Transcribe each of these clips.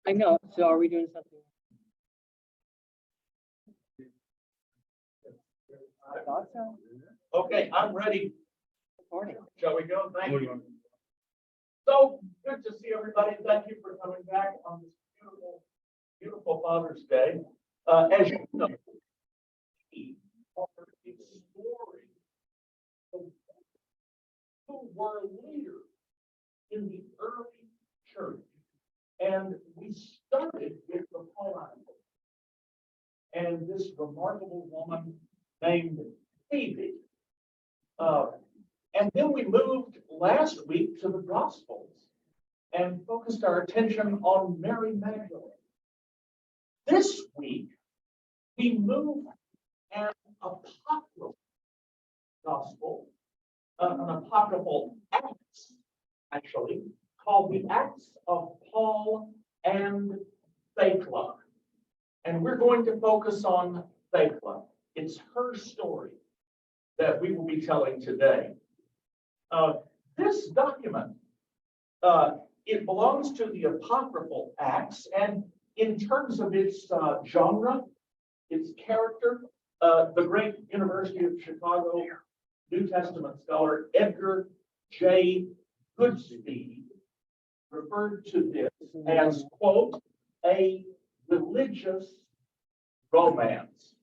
I know. So are we doing something? I thought so. Okay, I'm ready. Good morning. Shall we go? Thank you. So good to see everybody. Thank you for coming back on this beautiful, beautiful Father's Day. As you know, we are exploring who were leaders in the early church. And we started with the Pauline and this remarkable woman named Phoebe. And then we moved last week to the Gospels and focused our attention on Mary Magdalene. This week, we move an apocryphal gospel, an apocryphal Acts, actually, called the Acts of Paul and Thecla. And we're going to focus on Thecla. It's her story that we will be telling today. This document, it belongs to the apocryphal Acts, and in terms of its genre, its character, the great University of Chicago New Testament scholar Edgar J. Goodspeed referred to this as, quote, a religious romance.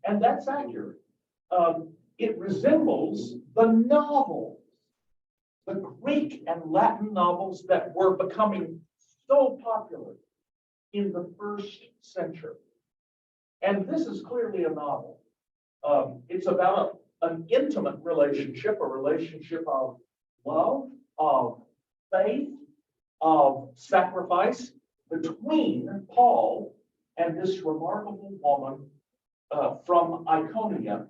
And that's accurate. It resembles the novels, the Greek and Latin novels that were becoming so popular in the first century. And this is clearly a novel. It's about an intimate relationship, a relationship of love, of faith, of sacrifice between Paul and this remarkable woman from Iconium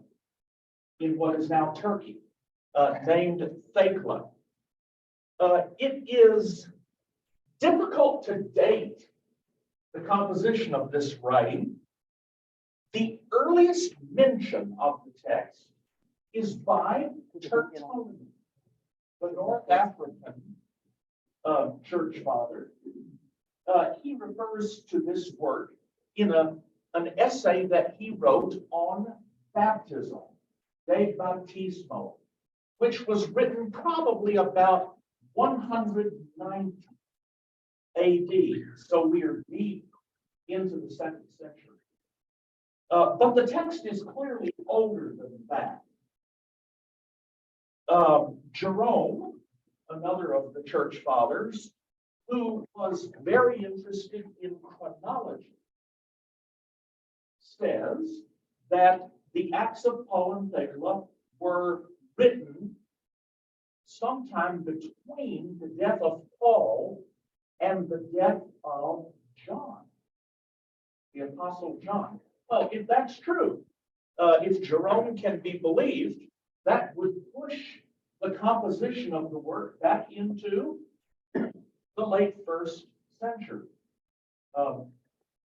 in what is now Turkey, named Thecla. It is difficult to date the composition of this writing. The earliest mention of the text is by Tertullian, the North African church father. He refers to this work in an essay that he wrote on baptism, De Baptismo, which was written probably about 190 AD. So we are deep into the 2nd century. But the text is clearly older than that. Jerome, another of the church fathers, who was very interested in chronology, says that the Acts of Paul and Thecla were written sometime between the death of Paul and the death of John, the Apostle John. Well, if that's true, if Jerome can be believed, that would push the composition of the work back into the late 1st century,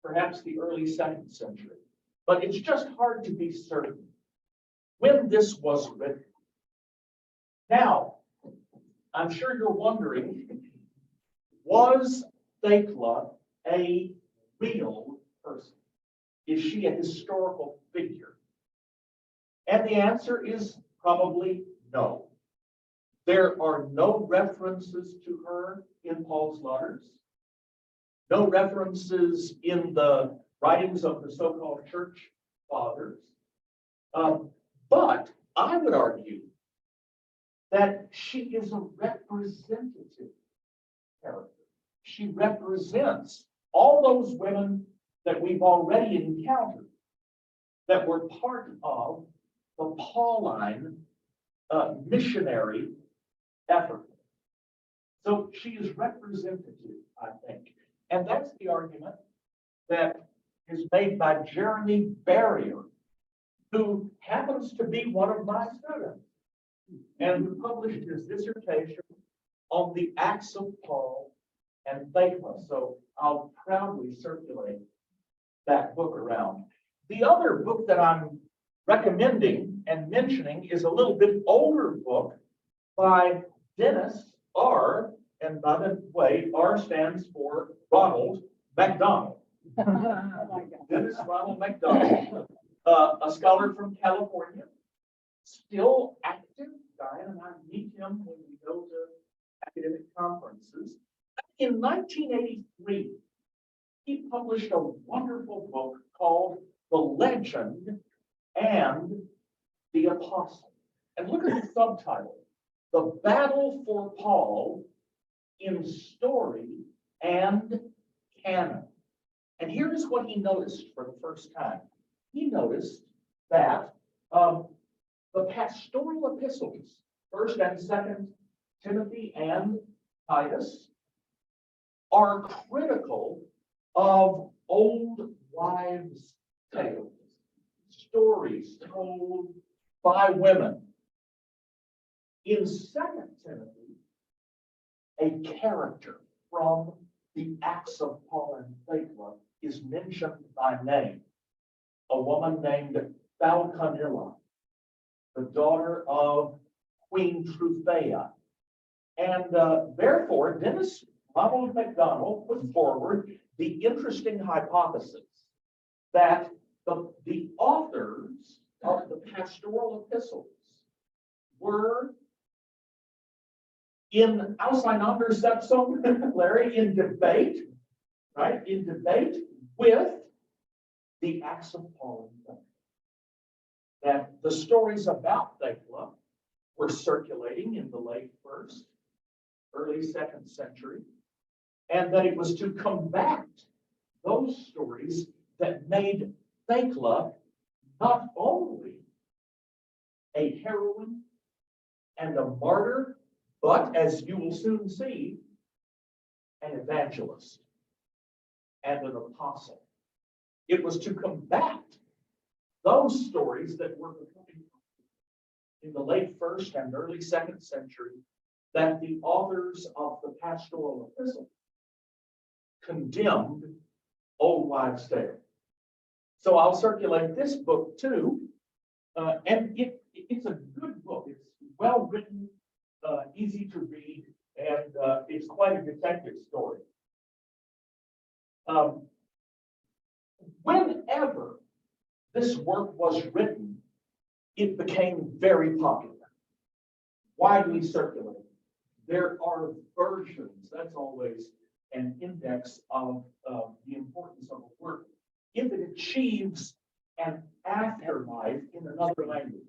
perhaps the early 2nd century. But it's just hard to be certain when this was written. Now, I'm sure you're wondering, was Thecla a real person? Is she a historical figure? And the answer is probably no. There are no references to her in Paul's letters, no references in the writings of the so-called church fathers. But I would argue that she is a representative character. She represents all those women that we've already encountered that were part of the Pauline missionary effort. So she is representative, I think. And that's the argument that is made by Jeremy Barrier, who happens to be one of my students and who published his dissertation on the Acts of Paul and Thecla. So I'll proudly circulate that book around. The other book that I'm recommending and mentioning is a little bit older book by Dennis R. And by the way, R stands for Ronald McDonald. Oh my God. Dennis Ronald McDonald, a scholar from California, still active. Diane and I meet him when we go to academic conferences. In 1983, he published a wonderful book called The Legend and the Apostle. And look at the subtitle, The Battle for Paul in Story and Canon. And here is what he noticed for the first time. He noticed that the pastoral epistles, 1st and 2nd Timothy and Titus, are critical of old wives' tales, stories told by women. In 2nd Timothy, a character from the Acts of Paul and Thecla is mentioned by name, a woman named Falconilla, the daughter of Queen Tryphaea. And therefore, Dennis Ronald McDonald put forward the interesting hypothesis that the authors of the pastoral epistles were in Auseinandersetzung, Larry, in debate, right? In debate with the Acts of Paul and Thecla. That the stories about Thecla were circulating in the late 1st, early 2nd century, and that it was to combat those stories that made Thecla not only a heroine and a martyr, but, as you will soon see, an evangelist and an apostle. It was to combat those stories that were becoming in the late 1st and early 2nd century that the authors of the pastoral epistle condemned old wives' tale. So I'll circulate this book too, and it's a good book. It's well written, easy to read, and it's quite a detective story. Whenever this work was written, it became very popular, widely circulated. There are versions, that's always an index of the importance of a work, if it achieves an afterlife in another language.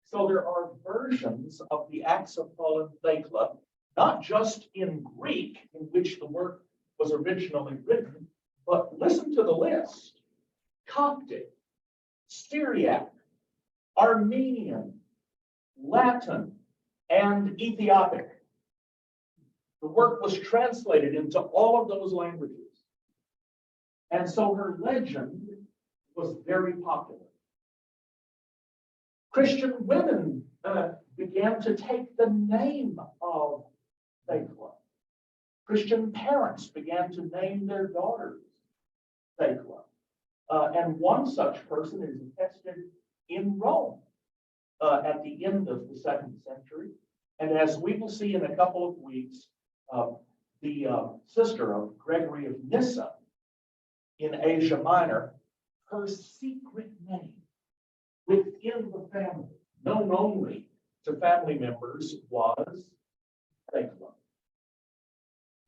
So there are versions of the Acts of Paul and Thecla, not just in Greek, in which the work was originally written, but listen to the list: Coptic, Syriac, Armenian, Latin, and Ethiopic. The work was translated into all of those languages. And so her legend was very popular. Christian women began to take the name of Thecla. Christian parents began to name their daughters Thecla. And one such person is attested in Rome at the end of the 2nd century. And as we will see in a couple of weeks, the sister of Gregory of Nyssa in Asia Minor, her secret name within the family, known only to family members, was Thecla.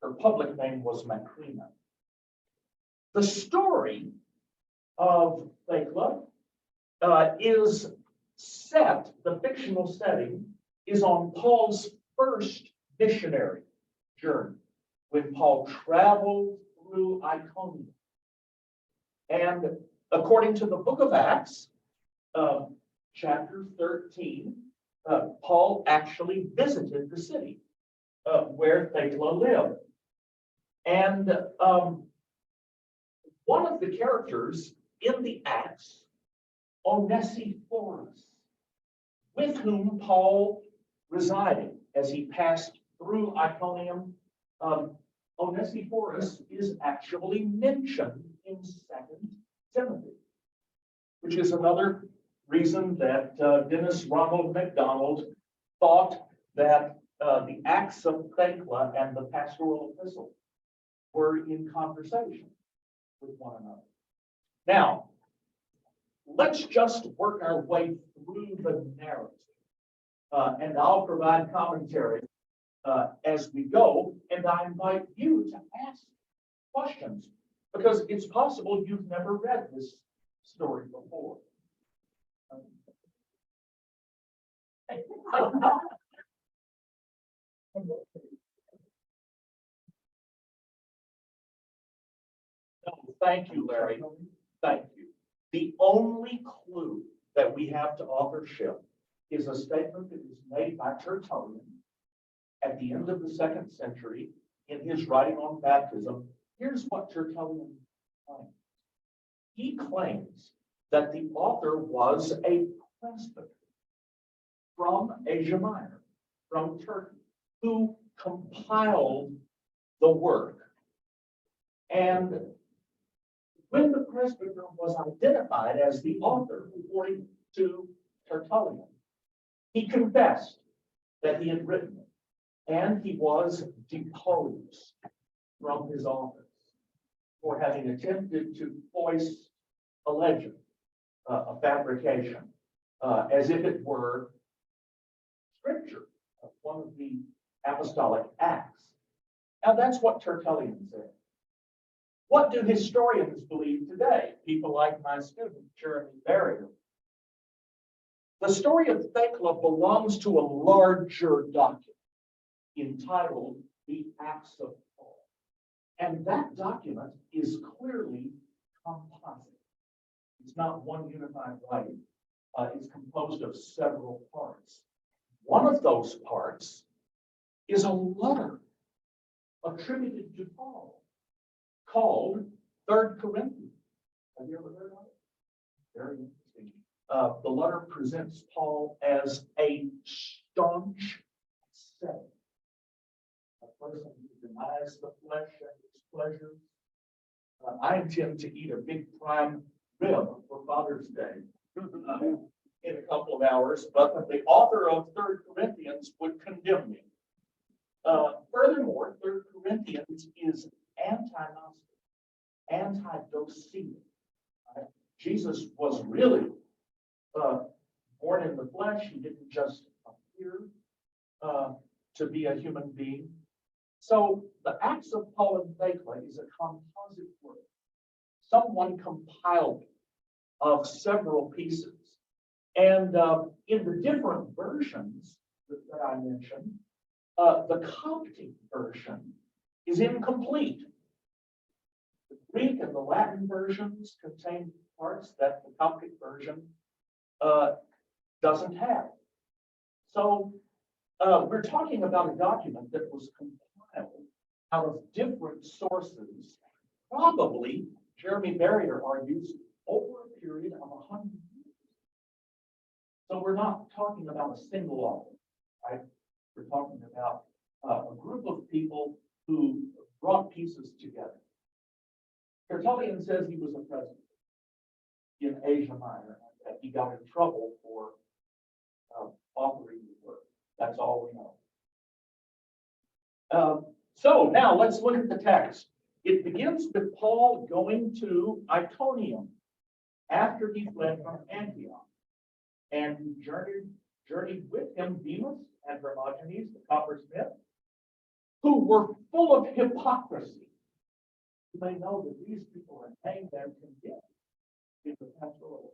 Her public name was Macrina. The story of Thecla is set, the fictional setting is on Paul's first missionary journey, when Paul traveled through Iconium. And according to the book of Acts, chapter 13, Paul actually visited the city where Thecla lived. And one of the characters in the Acts, Onesiphorus, with whom Paul resided as he passed through Iconium, Onesiphorus is actually mentioned in 2nd Timothy, which is another reason that Dennis Ronald McDonald thought that the Acts of Thecla and the pastoral epistle were in conversation with one another. Now, let's just work our way through the narrative. And I'll provide commentary as we go, and I invite you to ask questions, because it's possible you've never read this story before. Thank you, Larry. Thank you. The only clue that we have to authorship is a statement that is made by Tertullian at the end of the 2nd century in his writing on baptism. Here's what Tertullian claims. He claims that the author was a presbyter from Asia Minor, from Turkey, who compiled the work. And when the presbyter was identified as the author, according to Tertullian, he confessed that he had written it, and he was deposed from his office for having attempted to foist a legend, a fabrication, as if it were scripture, one of the apostolic acts. Now, that's what Tertullian said. What do historians believe today? People like my student, Jeremy Barrier. The story of Thecla belongs to a larger document entitled The Acts of Paul. And that document is clearly composite. It's not one unified writing. It's composed of several parts. One of those parts is a letter attributed to Paul called 3 Corinthians. Have you ever heard of it? Very interesting. The letter presents Paul as a staunch ascetic, a person who denies the flesh and its pleasures. I intend to eat a big prime rib for Father's Day in a couple of hours, but the author of 3 Corinthians would condemn me. Furthermore, 3 Corinthians is anti-Gnostic, anti-Docene. Right? Jesus was really born in the flesh. He didn't just appear to be a human being. So the Acts of Paul and Thecla is a composite work. Someone compiled it of several pieces. And in the different versions that I mentioned, the Coptic version is incomplete. The Greek and the Latin versions contain parts that the Coptic version doesn't have. So we're talking about a document that was compiled out of different sources, probably, Jeremy Barrier argues, over a period of 100 years. So we're not talking about a single author, right? We're talking about a group of people who brought pieces together. Tertullian says he was a president in Asia Minor, and that he got in trouble for authoring the work. That's all we know. So now let's look at the text. It begins with Paul going to Iconium after he fled from Antioch, and he journeyed with him Demas and Hermogenes, the coppersmith, who were full of hypocrisy. You may know that these people are hanged and condemned in the pastoral.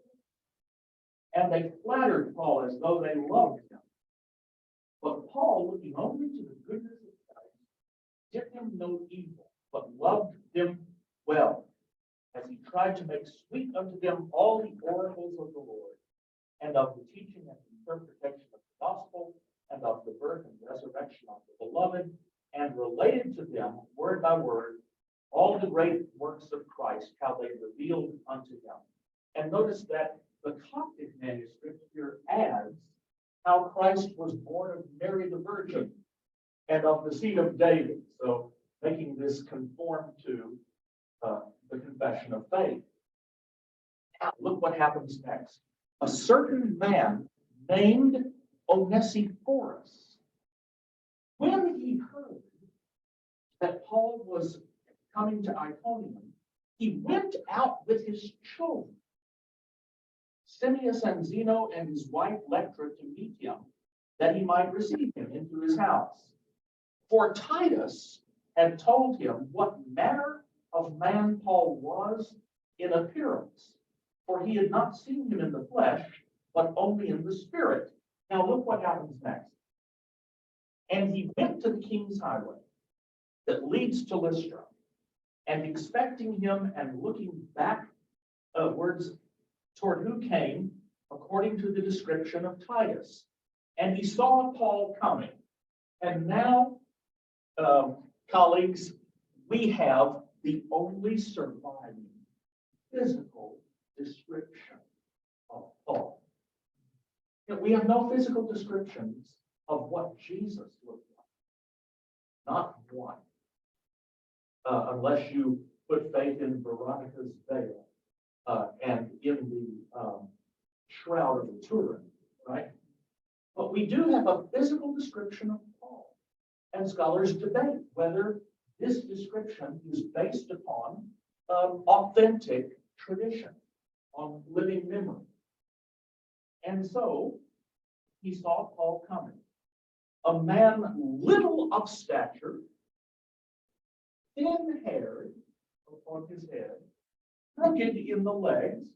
And they flattered Paul as though they loved him. But Paul, looking only to the goodness of Christ, did him no evil, but loved them well, as he tried to make sweet unto them all the oracles of the Lord, and of the teaching and interpretation of the gospel, and of the birth and resurrection of the beloved, and related to them, word by word, all the great works of Christ, how they revealed unto him. And notice that the Coptic manuscript here adds how Christ was born of Mary the Virgin and of the seed of David. So making this conform to the confession of faith. Now, look what happens next. A certain man named Onesiphorus When he heard that Paul was coming to Iconium, he went out with his children, Simmias and Zeno and his wife Lectra, to meet him, that he might receive him into his house. For Titus had told him what manner of man Paul was in appearance, for he had not seen him in the flesh, but only in the spirit. Now look what happens next. And he went to the king's highway that leads to Lystra, and expecting him and looking backwards toward who came, according to the description of Titus. And he saw Paul coming. And now, colleagues, we have the only surviving physical description of Paul. We have no physical descriptions of what Jesus looked like. Not one. Unless you put faith in Veronica's veil and in the shroud of Turin, right? But we do have a physical description of Paul. And scholars debate whether this description is based upon authentic tradition, on living memory. And so he saw Paul coming, a man little of stature, thin-haired upon his head, crooked in the legs,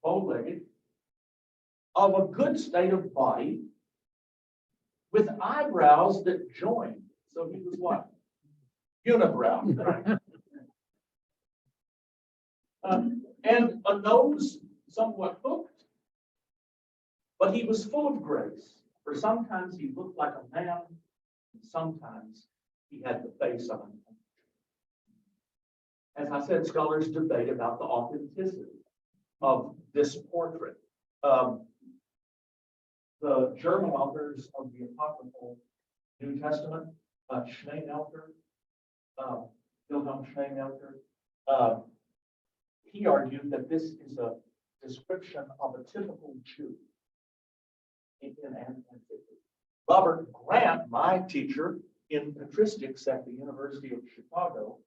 bow-legged, of a good state of body, with eyebrows that joined. So he was what? Unibrow. Right? And a nose somewhat hooked, but he was full of grace. For sometimes he looked like a man, and sometimes he had the face of an angel. As I said, scholars debate about the authenticity of this portrait. The German authors of the Apocryphal New Testament, Schneemelcher, Wilhelm Schneemelcher, he argued that this is a description of a typical Jew in antiquity. Robert Grant, my teacher in patristics at the University of Chicago,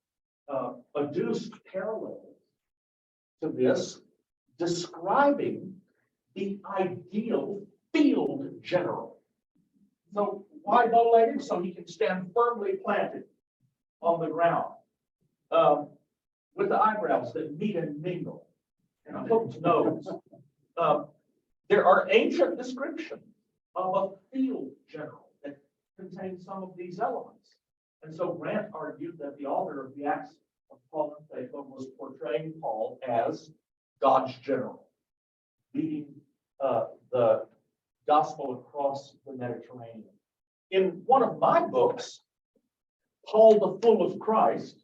adduced parallels to this, describing the ideal field general. So why bow-legged? So he can stand firmly planted on the ground, with the eyebrows that meet and mingle, and a hooked nose. There are ancient descriptions of a field general that contain some of these elements. And so Grant argued that the author of the Acts of Paul and Faithful was portraying Paul as God's general, leading the gospel across the Mediterranean. In one of my books, Paul the Full of Christ,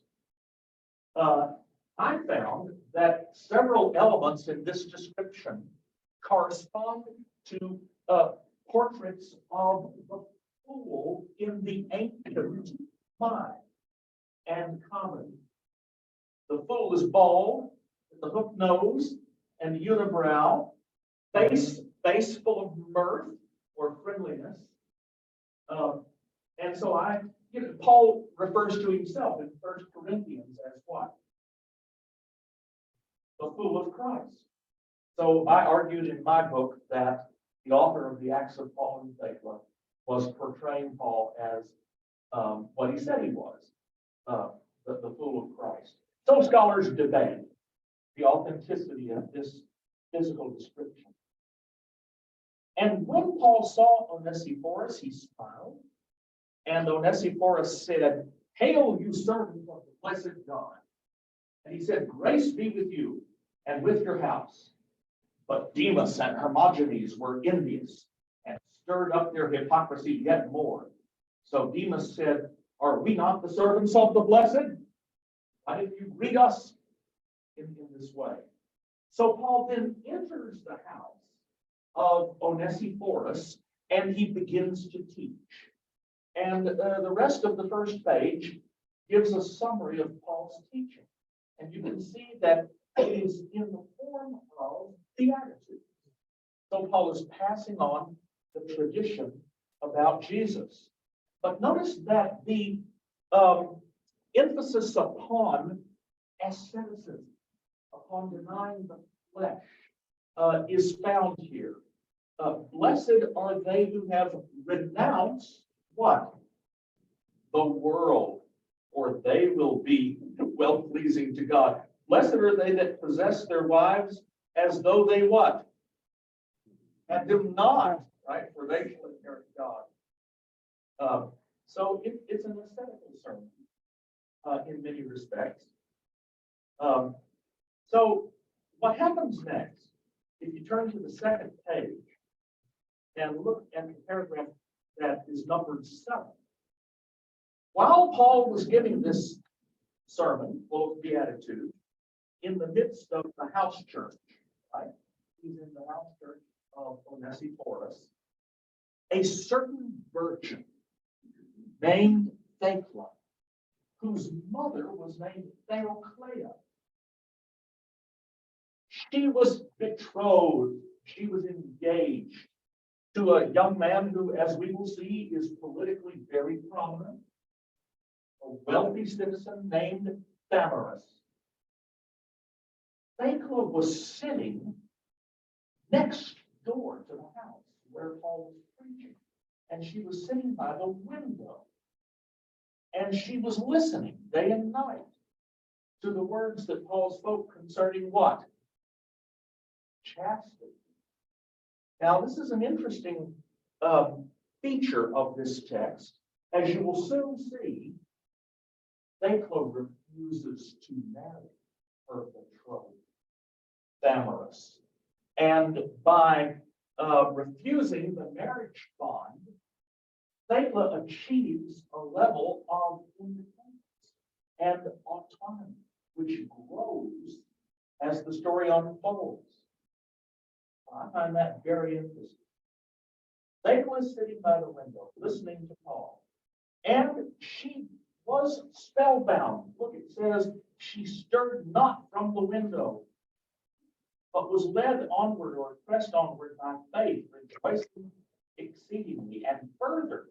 I found that several elements in this description correspond to portraits of the fool in the ancient mind and comedy. The fool is bald, with the hooked nose and unibrow, face full of mirth or friendliness. And so Paul refers to himself in 1 Corinthians as what? The fool of Christ. So I argued in my book that the author of the Acts of Paul and Thecla was portraying Paul as what he said he was, the fool of Christ. Some scholars debate the authenticity of this physical description. And when Paul saw Onesiphorus, he smiled, and Onesiphorus said, "Hail, you servant of the blessed God." And he said, "Grace be with you and with your house." But Demas and Hermogenes were envious and stirred up their hypocrisy yet more. So Demas said, "Are we not the servants of the blessed? Why did you greet us in this way?" So Paul then enters the house of Onesiphorus, and he begins to teach. And the rest of the first page gives a summary of Paul's teaching. And you can see that it is in the form of Beatitudes. So Paul is passing on the tradition about Jesus. But notice that the emphasis upon asceticism, upon denying the flesh, is found here. Blessed are they who have renounced what? The world, for they will be well-pleasing to God. Blessed are they that possess their wives as though they what? Had them not, right? For they shall inherit God. So it's an ascetical sermon in many respects. So what happens next, if you turn to the second page and look at the paragraph that is numbered 7. While Paul was giving this sermon full of beatitude in the midst of the house church, right? He's in the house church of Onesiphorus. A certain virgin named Thecla, whose mother was named Theoclea. She was betrothed, she was engaged to a young man who, as we will see, is politically very prominent, a wealthy citizen named Thamyris. Thecla was sitting next door to the house where Paul was preaching, and she was sitting by the window, and she was listening day and night to the words that Paul spoke concerning what? Chastity. Now, this is an interesting feature of this text. As you will soon see, Thecla refuses to marry her betrothed, Thamyris. And by refusing the marriage bond, Thecla achieves a level of independence and autonomy, which grows as the story unfolds. I find that very interesting. Thecla is sitting by the window, listening to Paul, and she was spellbound. Look, it says, she stirred not from the window, but was led onward or pressed onward by faith, rejoicing exceedingly. And further,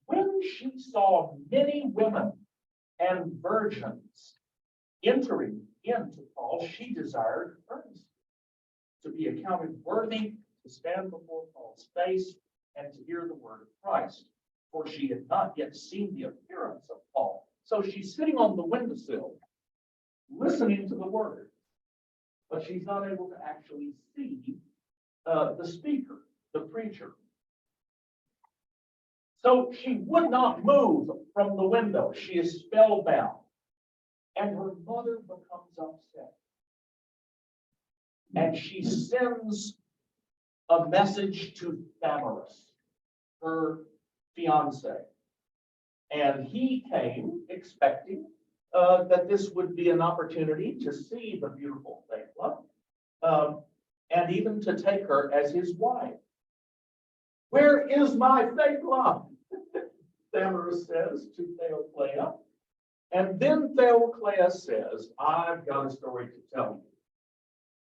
when she saw many women and virgins entering into Paul, she desired earnestly to be accounted worthy to stand before Paul's face and to hear the word of Christ, for she had not yet seen the appearance of Paul. So she's sitting on the windowsill, listening to the word, but she's not able to actually see the speaker, the preacher. So she would not move from the window. She is spellbound, and her mother becomes upset. And she sends a message to Thamyris, her fiance. And he came expecting that this would be an opportunity to see the beautiful Thecla, and even to take her as his wife. Where is my Thecla? Thamyris says to Theoclea. And then Theoclea says, I've got a story to tell you.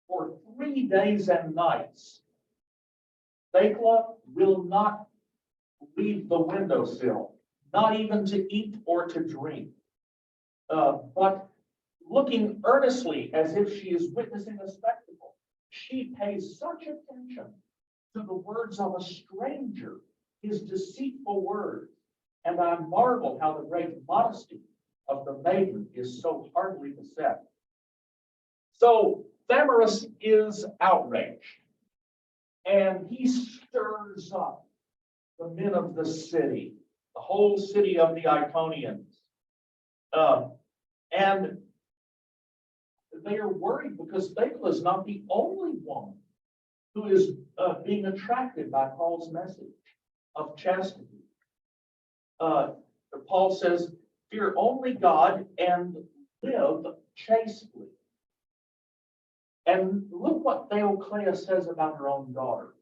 For 3 days and nights, Thecla will not leave the windowsill, not even to eat or to drink, but looking earnestly as if she is witnessing a spectacle. She pays such attention to the words of a stranger, his deceitful words, and I marvel how the great modesty of the maiden is so hardly beset. So Thamyris is outraged, and he stirs up the men of the city, the whole city of the Iconians. And they are worried because Thecla is not the only one who is being attracted by Paul's message of chastity. Paul says, fear only God and live chastely. And look what Theoclea says about her own daughter.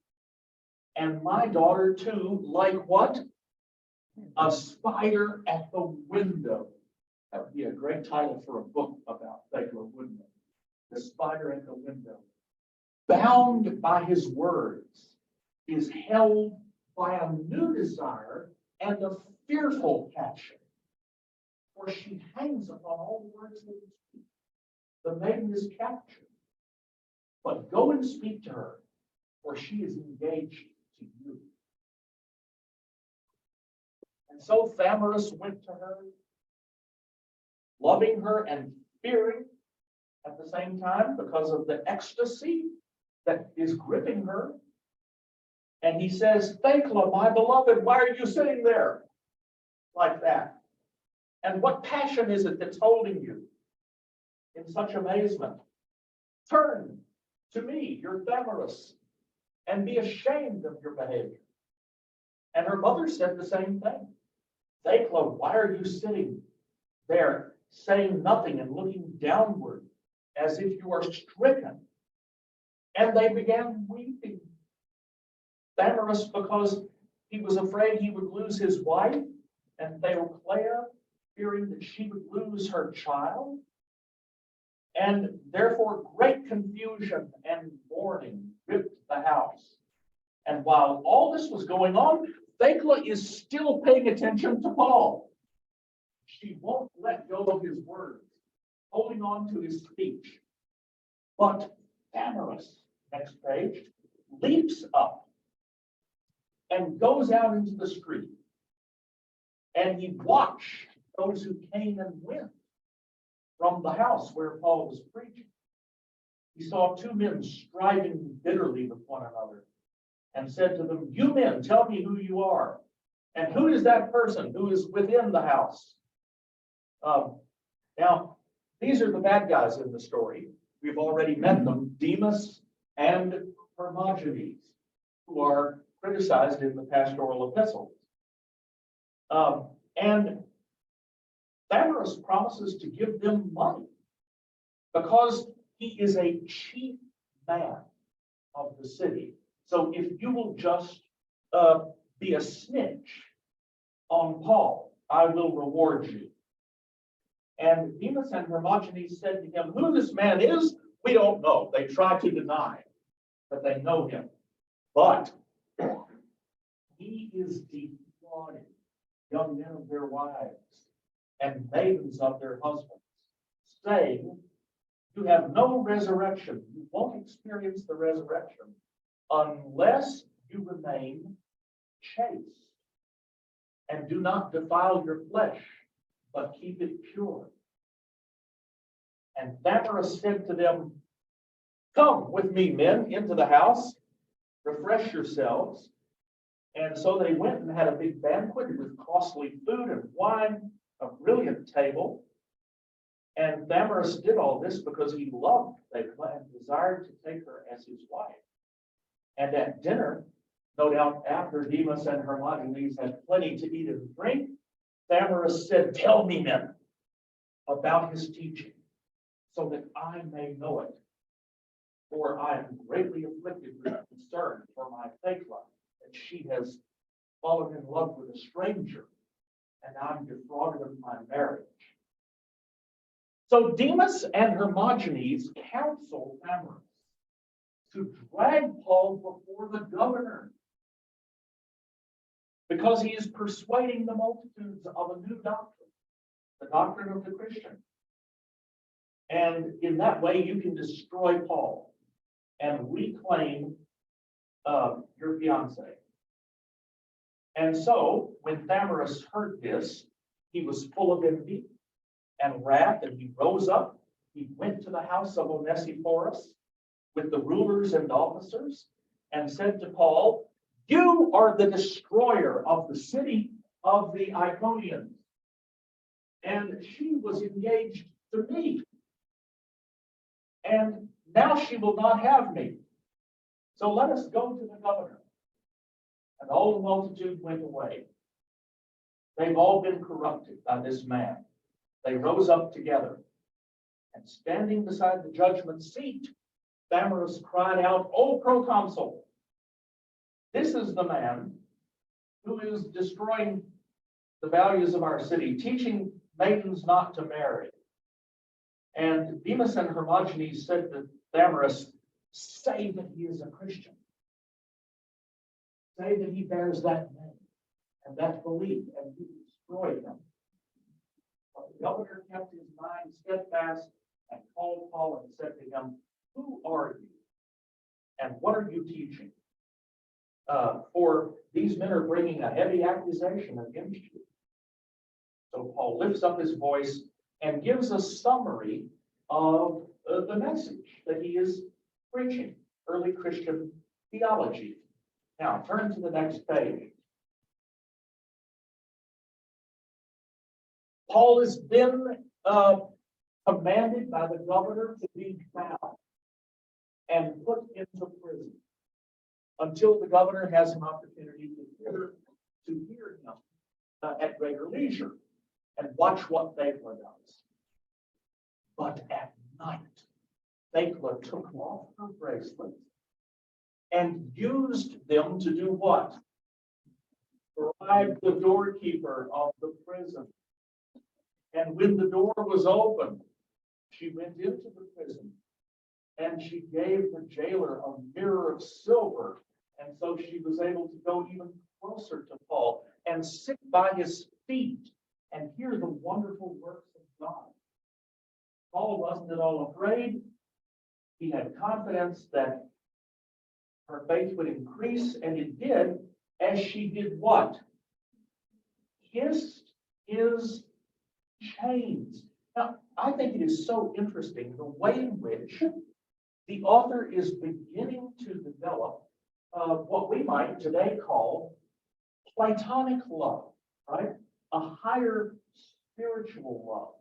And my daughter too, like what? A spider at the window. That would be a great title for a book about Thecla, wouldn't it? The spider at the window. Bound by his words, is held by a new desire and a fearful passion, for she hangs upon all the words that you speak. The maiden is captured, but go and speak to her, for she is engaged to you. And so Thamyris went to her, loving her and fearing at the same time because of the ecstasy that is gripping her. And he says, Thecla, my beloved, why are you sitting there like that? And what passion is it that's holding you in such amazement? Turn to me, your Thamyris, and be ashamed of your behavior. And her mother said the same thing. Thecla, why are you sitting there saying nothing and looking downward as if you are stricken? And they began weeping. Thamyris, because he was afraid he would lose his wife, and Theoclea, fearing that she would lose her child. And therefore great confusion and mourning gripped the house. And while all this was going on, Thecla is still paying attention to Paul. She won't let go of his words, holding on to his speech. But Thamyris, next page, leaps up and goes out into the street. And he watched those who came and went from the house where Paul was preaching. He saw two men striving bitterly with one another and said to them, you men, tell me who you are. And who is that person who is within the house? Now, these are the bad guys in the story. We've already met them, Demas and Hermogenes, who are criticized in the pastoral epistles. And Thamyris promises to give them money because he is a chief man of the city. So if you will just be a snitch on Paul, I will reward you. And Demas and Hermogenes said to him, who this man is, we don't know. They try to deny that they know him. But he is defrauding young men of their wives and maidens of their husbands, saying, you have no resurrection. You won't experience the resurrection unless you remain chaste and do not defile your flesh, but keep it pure. And Thamyris said to them, come with me, men, into the house, refresh yourselves. And so they went and had a big banquet with costly food and wine, a brilliant table. And Thamyris did all this because he loved Thecla and desired to take her as his wife. And at dinner, no doubt after Demas and Hermogenes had plenty to eat and drink, Thamyris said, tell me, men, about his teaching, so that I may know it. For I am greatly afflicted with concern for my Thecla, that she has fallen in love with a stranger, and I'm defrauded of my marriage. So Demas and Hermogenes counsel Thamyris to drag Paul before the governor, because he is persuading the multitudes of a new doctrine, the doctrine of the Christian. And in that way, you can destroy Paul and reclaim your fiance. And so, when Thamyris heard this, he was full of envy and wrath, and he rose up. He went to the house of Onesiphorus with the rulers and officers and said to Paul, you are the destroyer of the city of the Iconians. And she was engaged to me. And now she will not have me. So let us go to the governor. And all the multitude went away. They've all been corrupted by this man. They rose up together. And standing beside the judgment seat, Thamyris cried out, O proconsul, this is the man who is destroying the values of our city, teaching maidens not to marry. And Demas and Hermogenes said to Thamyris, say that he is a Christian. Say that he bears that name and that belief, and he destroyed him. But the governor kept his mind steadfast and called Paul and said to him, "Who are you? And what are you teaching? For these men are bringing a heavy accusation against you." So Paul lifts up his voice and gives a summary of the message that he is preaching, early Christian theology. Now, turn to the next page. Paul has been commanded by the governor to be bound and put into prison until the governor has an opportunity to hear him at greater leisure and watch what Thecla does. But at night, Thecla took off her bracelets and used them to do what? Bribe the doorkeeper of the prison. And when the door was opened, she went into the prison and she gave the jailer a mirror of silver. And so she was able to go even closer to Paul and sit by his feet and hear the wonderful works of God. Paul wasn't at all afraid. He had confidence that her faith would increase, and it did, as she did what? Kissed his chains. Now, I think it is so interesting the way in which the author is beginning to develop what we might today call Platonic love, right? A higher spiritual love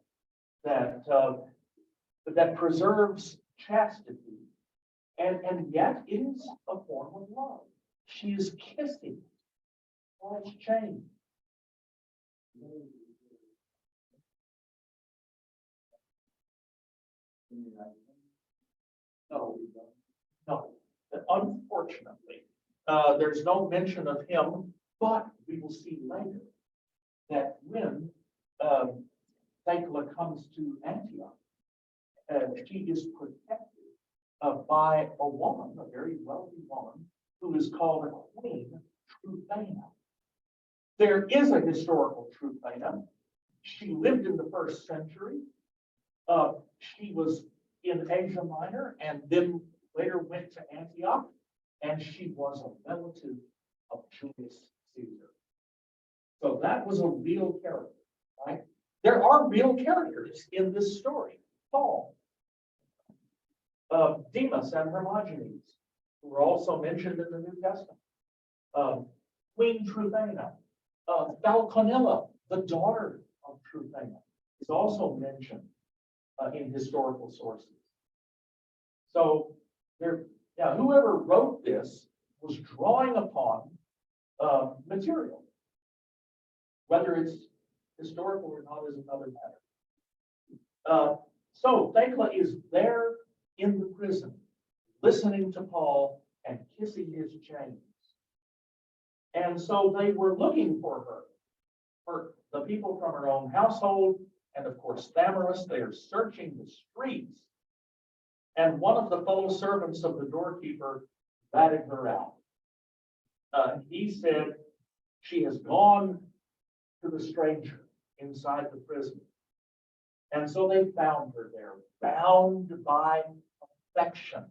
that preserves chastity, and yet it is a form of love. She is kissing Paul's chain. No. Unfortunately, there's no mention of him, but we will see later that when Thecla comes to Antioch, she is protected by a woman, a very wealthy woman, who is called a queen, Tryphena. There is a historical Tryphena. She lived in the first century. She was in Asia Minor and then later went to Antioch, and she was a relative of Julius Caesar. So that was a real character, right? There are real characters in this story. Paul, Demas and Hermogenes, who were also mentioned in the New Testament. Queen Tryphena, Falconilla, the daughter of Tryphena, is also mentioned in historical sources. So whoever wrote this was drawing upon material. Whether it's historical or not is another matter. So Thecla is there in the prison, listening to Paul and kissing his chains. And so they were looking for the people from her own household, and of course Thamyris. They are searching the streets. And one of the fellow servants of the doorkeeper batted her out. He said, "She has gone to the stranger inside the prison." And so they found her there, bound by affection.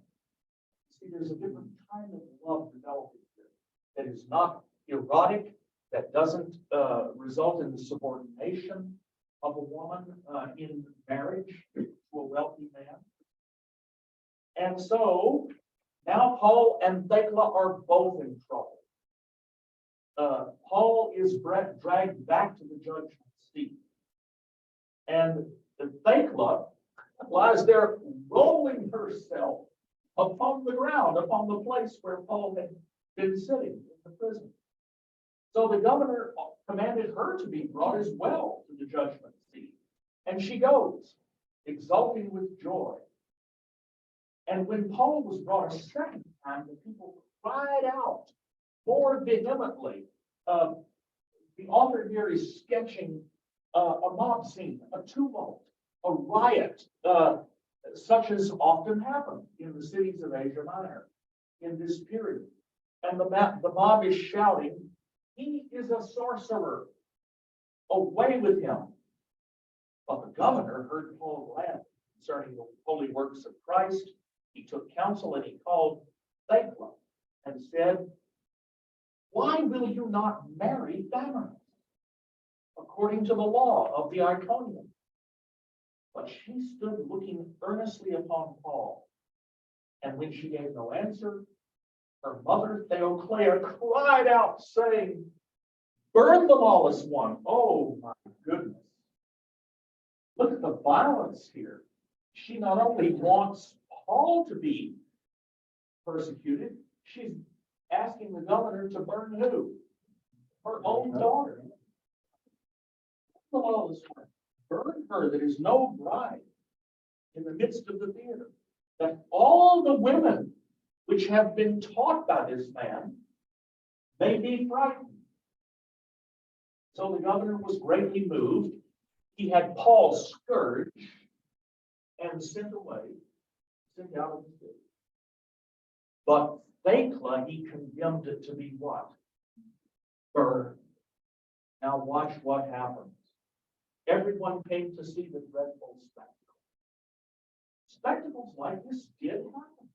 See, there's a different kind of love developing here that is not erotic, that doesn't result in the subordination of a woman in marriage to a wealthy man. And so now Paul and Thecla are both in trouble. Paul is dragged back to the judgment seat. And Thecla lies there rolling herself upon the ground, upon the place where Paul had been sitting in the prison. So the governor commanded her to be brought as well to the judgment seat. And she goes, exulting with joy. And when Paul was brought a second time, the people cried out more vehemently. The author here is sketching a mob scene, a tumult, a riot, such as often happened in the cities of Asia Minor in this period. And the mob is shouting, He is a sorcerer. Away with him. But the governor heard Paul glad concerning the holy works of Christ. He took counsel and he called Thecla and said, why will you not marry Damaris according to the law of the Iconians? But she stood looking earnestly upon Paul. And when she gave no answer, her mother Theoclia cried out, saying, burn the lawless one. Oh my goodness. Look at the violence here. She not only wants Paul to be persecuted, she's asking the governor to burn who? Her own daughter. The lawless one. Burn her that is no bride in the midst of the theater. That all the women which have been taught by this man may be frightened. So the governor was greatly moved. He had Paul scourged and sent out of the city. But Thecla, he condemned it to be what? Burned. Now watch what happens. Everyone came to see the dreadful spectacle. Spectacles like this did happen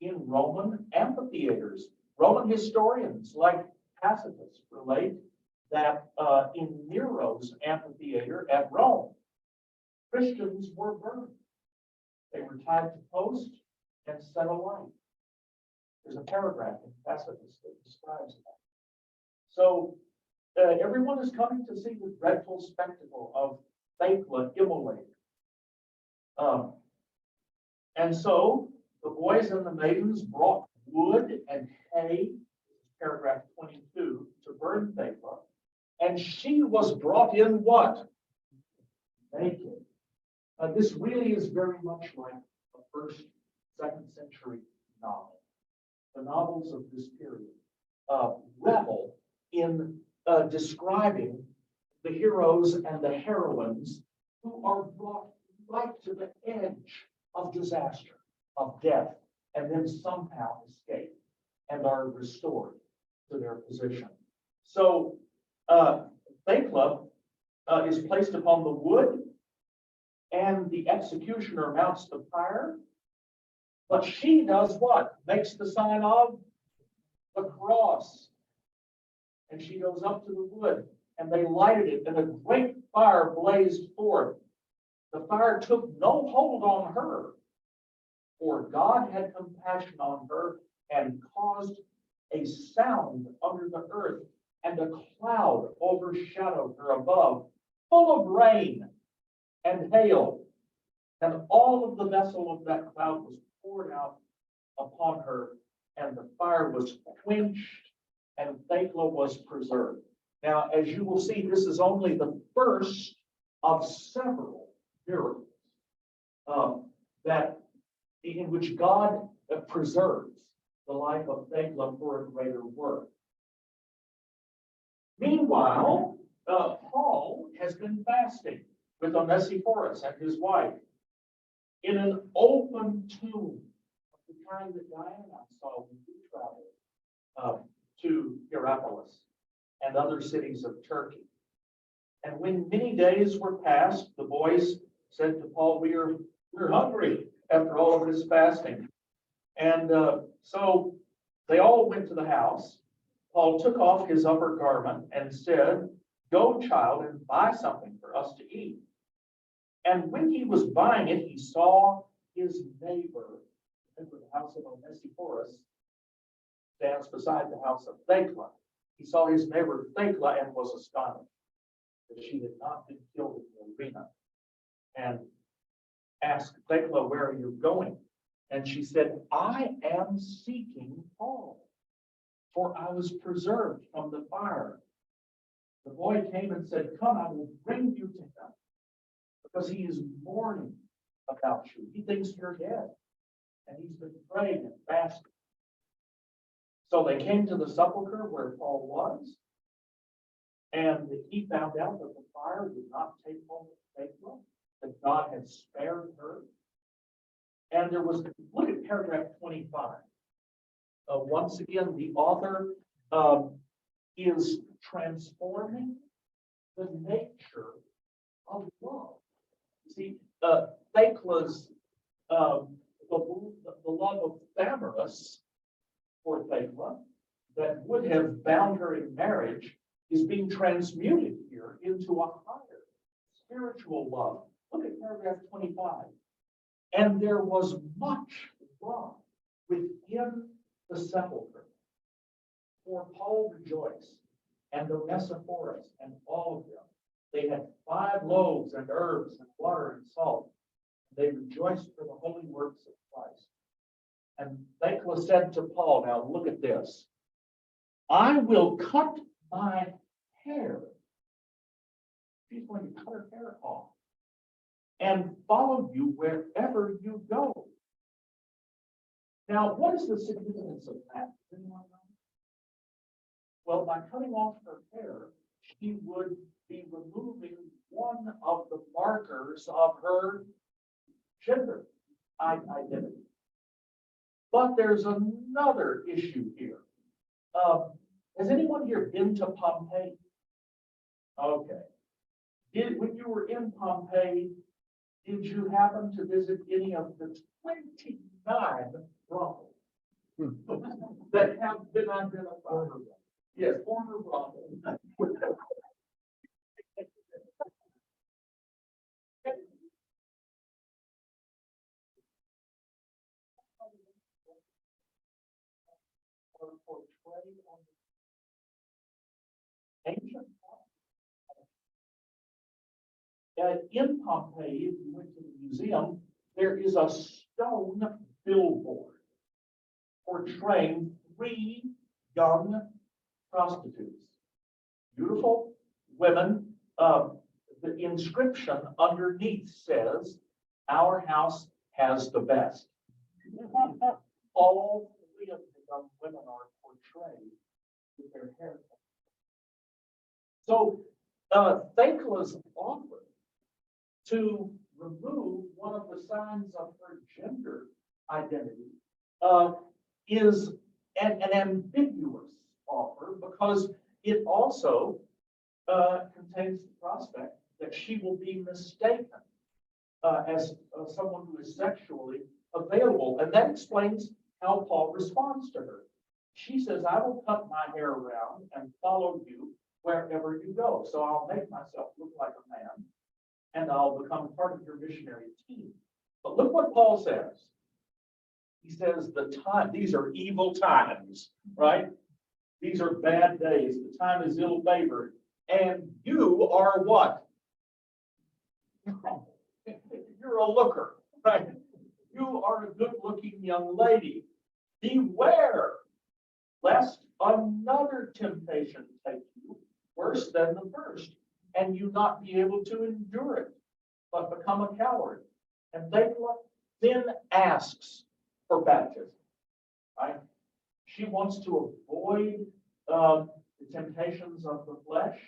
in Roman amphitheaters. Roman historians like Tacitus relate that in Nero's amphitheater at Rome, Christians were burned. They were tied to posts and set alight. There's a paragraph in Tacitus that describes that. So everyone is coming to see the dreadful spectacle of Thecla immolated. And so the boys and the maidens brought wood and hay, paragraph 22, to burn Thecla. And she was brought in what? Naked. This really is very much like a first, second century novel. The novels of this period revel in describing the heroes and the heroines who are brought right to the edge of disaster, of death, and then somehow escape and are restored to their position. So Thecla is placed upon the wood, and the executioner mounts the fire. But she does what? Makes the sign of the cross. And she goes up to the wood, and they lighted it, and a great fire blazed forth. The fire took no hold on her, for God had compassion on her and caused a sound under the earth, and a cloud overshadowed her above, full of rain and hail. And all of the vessel of that cloud was poured out upon her, and the fire was quenched, and Thecla was preserved. Now, as you will see, this is only the first of several miracles in which God preserves the life of Thecla for a greater work. Meanwhile, Paul has been fasting with Onesiphorus and his wife in an open tomb of the kind that Diane and I saw when we traveled to Hierapolis and other cities of Turkey. And when many days were passed, the boys said to Paul, we're hungry after all of this fasting. And so they all went to the house. Paul took off his upper garment and said, go, child, and buy something for us to eat. And when he was buying it, he saw his neighbor, remember the house of Onesiphorus stands beside the house of Thecla. He saw his neighbor Thecla and was astonished that she had not been killed in the arena. And asked Thecla, where are you going? And she said, I am seeking Paul, for I was preserved from the fire. The boy came and said, come, I will bring you to him, because he is mourning about you. He thinks you're dead, and he's been praying and fasting. So they came to the sepulchre where Paul was, and he found out that the fire did not take hold of Thecla, that God had spared her. And there was, look at paragraph 25. Once again, the author is transforming the nature of love. See, Thekla's, the love of Thamyris for Thekla that would have bound her in marriage is being transmuted here into a higher spiritual love. Look at paragraph 25. And there was much love within the sepulchre. For Paul rejoiced, and Onesiphorus, and all of them. They had 5 loaves and herbs and water and salt. They rejoiced for the holy works of Christ. And Thecla said to Paul, now look at this. I will cut my hair. She's going to cut her hair off and follow you wherever you go. Now, what is the significance of that? Anyone know? Well, by cutting off her hair, she would be removing one of the markers of her gender identity. But there's another issue here. Has anyone here been to Pompeii? Okay. When you were in Pompeii, did you happen to visit any of the 29 brothels that have been identified? Yes, former brothels. Portrayed on the ancient in Pompeii, if you went to the museum, there is a stone billboard portraying 3 young prostitutes, beautiful women. The inscription underneath says, "Our house has the best." All 3 of the young women are portrayed with their hair. So Thekla's offer to remove one of the signs of her gender identity is an ambiguous offer because it also contains the prospect that she will be mistaken as someone who is sexually available. And that explains how Paul responds to her. She says, I will cut my hair around and follow you wherever you go. So I'll make myself look like a man and I'll become part of your missionary team. But look what Paul says. He says, these are evil times, right? These are bad days. The time is ill-favored. And you are what? You're a looker, right? You are a good-looking young lady. Beware lest another temptation take you worse than the first, and you not be able to endure it, but become a coward. And Thecla then asks for baptism, right? She wants to avoid the temptations of the flesh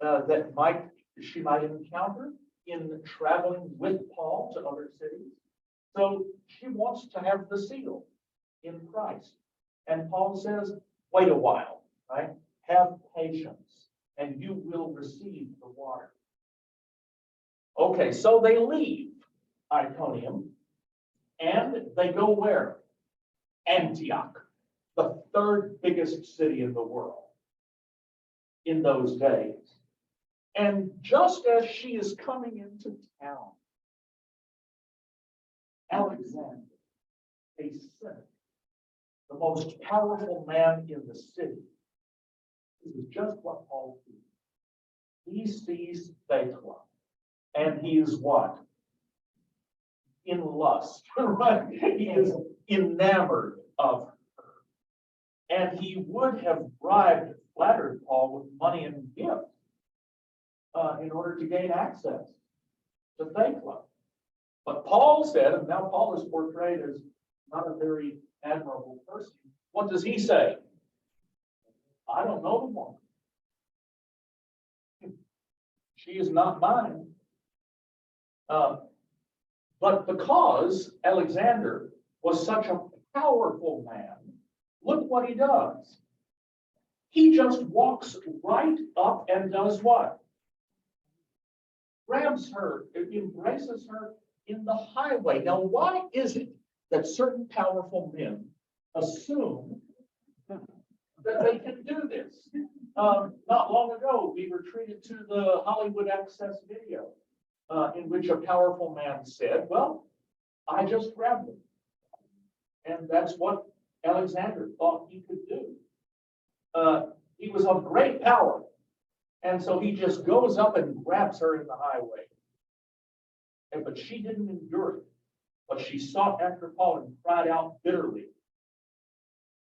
that she might encounter in traveling with Paul to other cities. So she wants to have the seal in Christ. And Paul says, wait a while, right? Have patience, and you will receive the water. Okay, so they leave Iconium, and they go where? Antioch, the 3rd biggest city in the world in those days. And just as she is coming into town, Alexander, a cynic, the most powerful man in the city, this is just what Paul sees. He sees Thecla, and he is what? In lust, right? He is enamored of her. And he would have flattered Paul with money and gifts in order to gain access to Thecla. But Paul said, and now Paul is portrayed as not a very admirable person. What does he say? I don't know the woman. She is not mine. But because Alexander was such a powerful man, look what he does. He just walks right up and does what? Grabs her, embraces her in the highway. Now, why is it that certain powerful men assume that they can do this? Not long ago, we were treated to the Hollywood Access video in which a powerful man said, well, I just grabbed him. And that's what Alexander thought he could do. He was of great power. And so he just goes up and grabs her in the highway. But she didn't endure it. But she sought after Paul and cried out bitterly.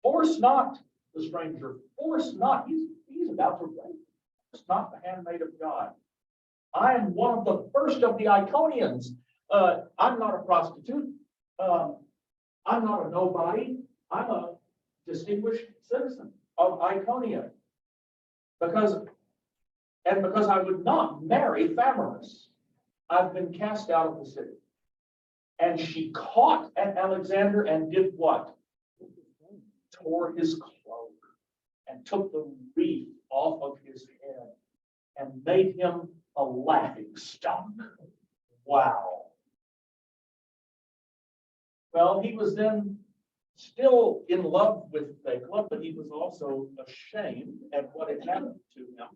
Force not the stranger. Force not. He's about to rape. Force not the handmaid of God. I am one of the first of the Iconians. I'm not a prostitute. I'm not a nobody. I'm a distinguished citizen of Iconia. Because I would not marry Thamyris, I've been cast out of the city. And she caught at Alexander and did what? Tore his cloak and took the wreath off of his head and made him a laughing stock. Wow. Well, he was then still in love with Thecla, but he was also ashamed at what had happened to him.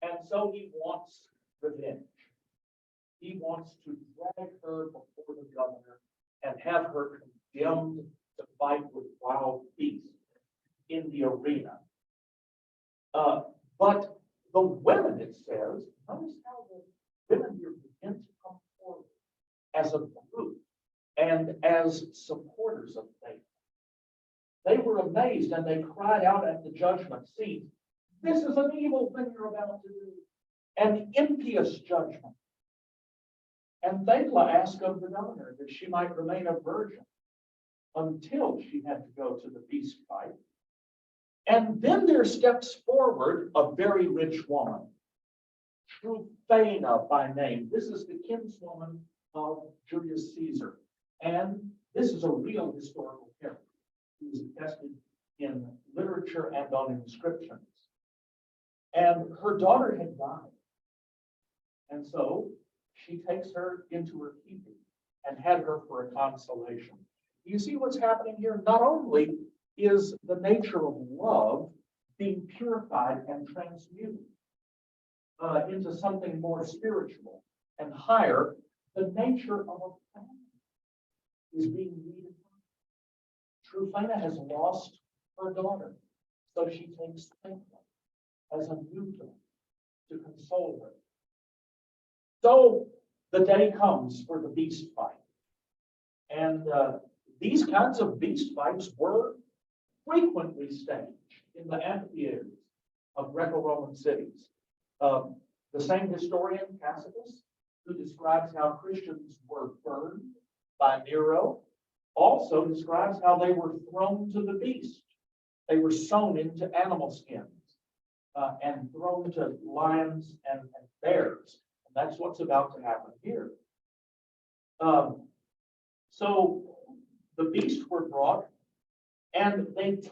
And so he wants revenge. He wants to drag her before the governor and have her condemned to fight with wild beasts in the arena. But the women, it says, notice how the women here begin to come forward as a group and as supporters of faith. They were amazed and they cried out at the judgment seat, this is an evil thing you're about to do, an impious judgment. And Thecla asked of the governor that she might remain a virgin until she had to go to the feast fight. And then there steps forward a very rich woman, Tryphena by name. This is the kinswoman of Julius Caesar. And this is a real historical character who is attested in literature and on inscriptions. And her daughter had died. And so she takes her into her keeping and had her for a consolation. You see what's happening here? Not only is the nature of love being purified and transmuted into something more spiritual and higher, the nature of a family is being redefined. Tryphena has lost her daughter, so she takes Thecla as a newborn to console her. So the day comes for the beast fight. And these kinds of beast fights were frequently staged in the amphitheaters of Greco-Roman cities. The same historian, Tacitus, who describes how Christians were burned by Nero, also describes how they were thrown to the beast. They were sewn into animal skins and thrown to lions and bears. And that's what's about to happen here. So the beasts were brought, and they tied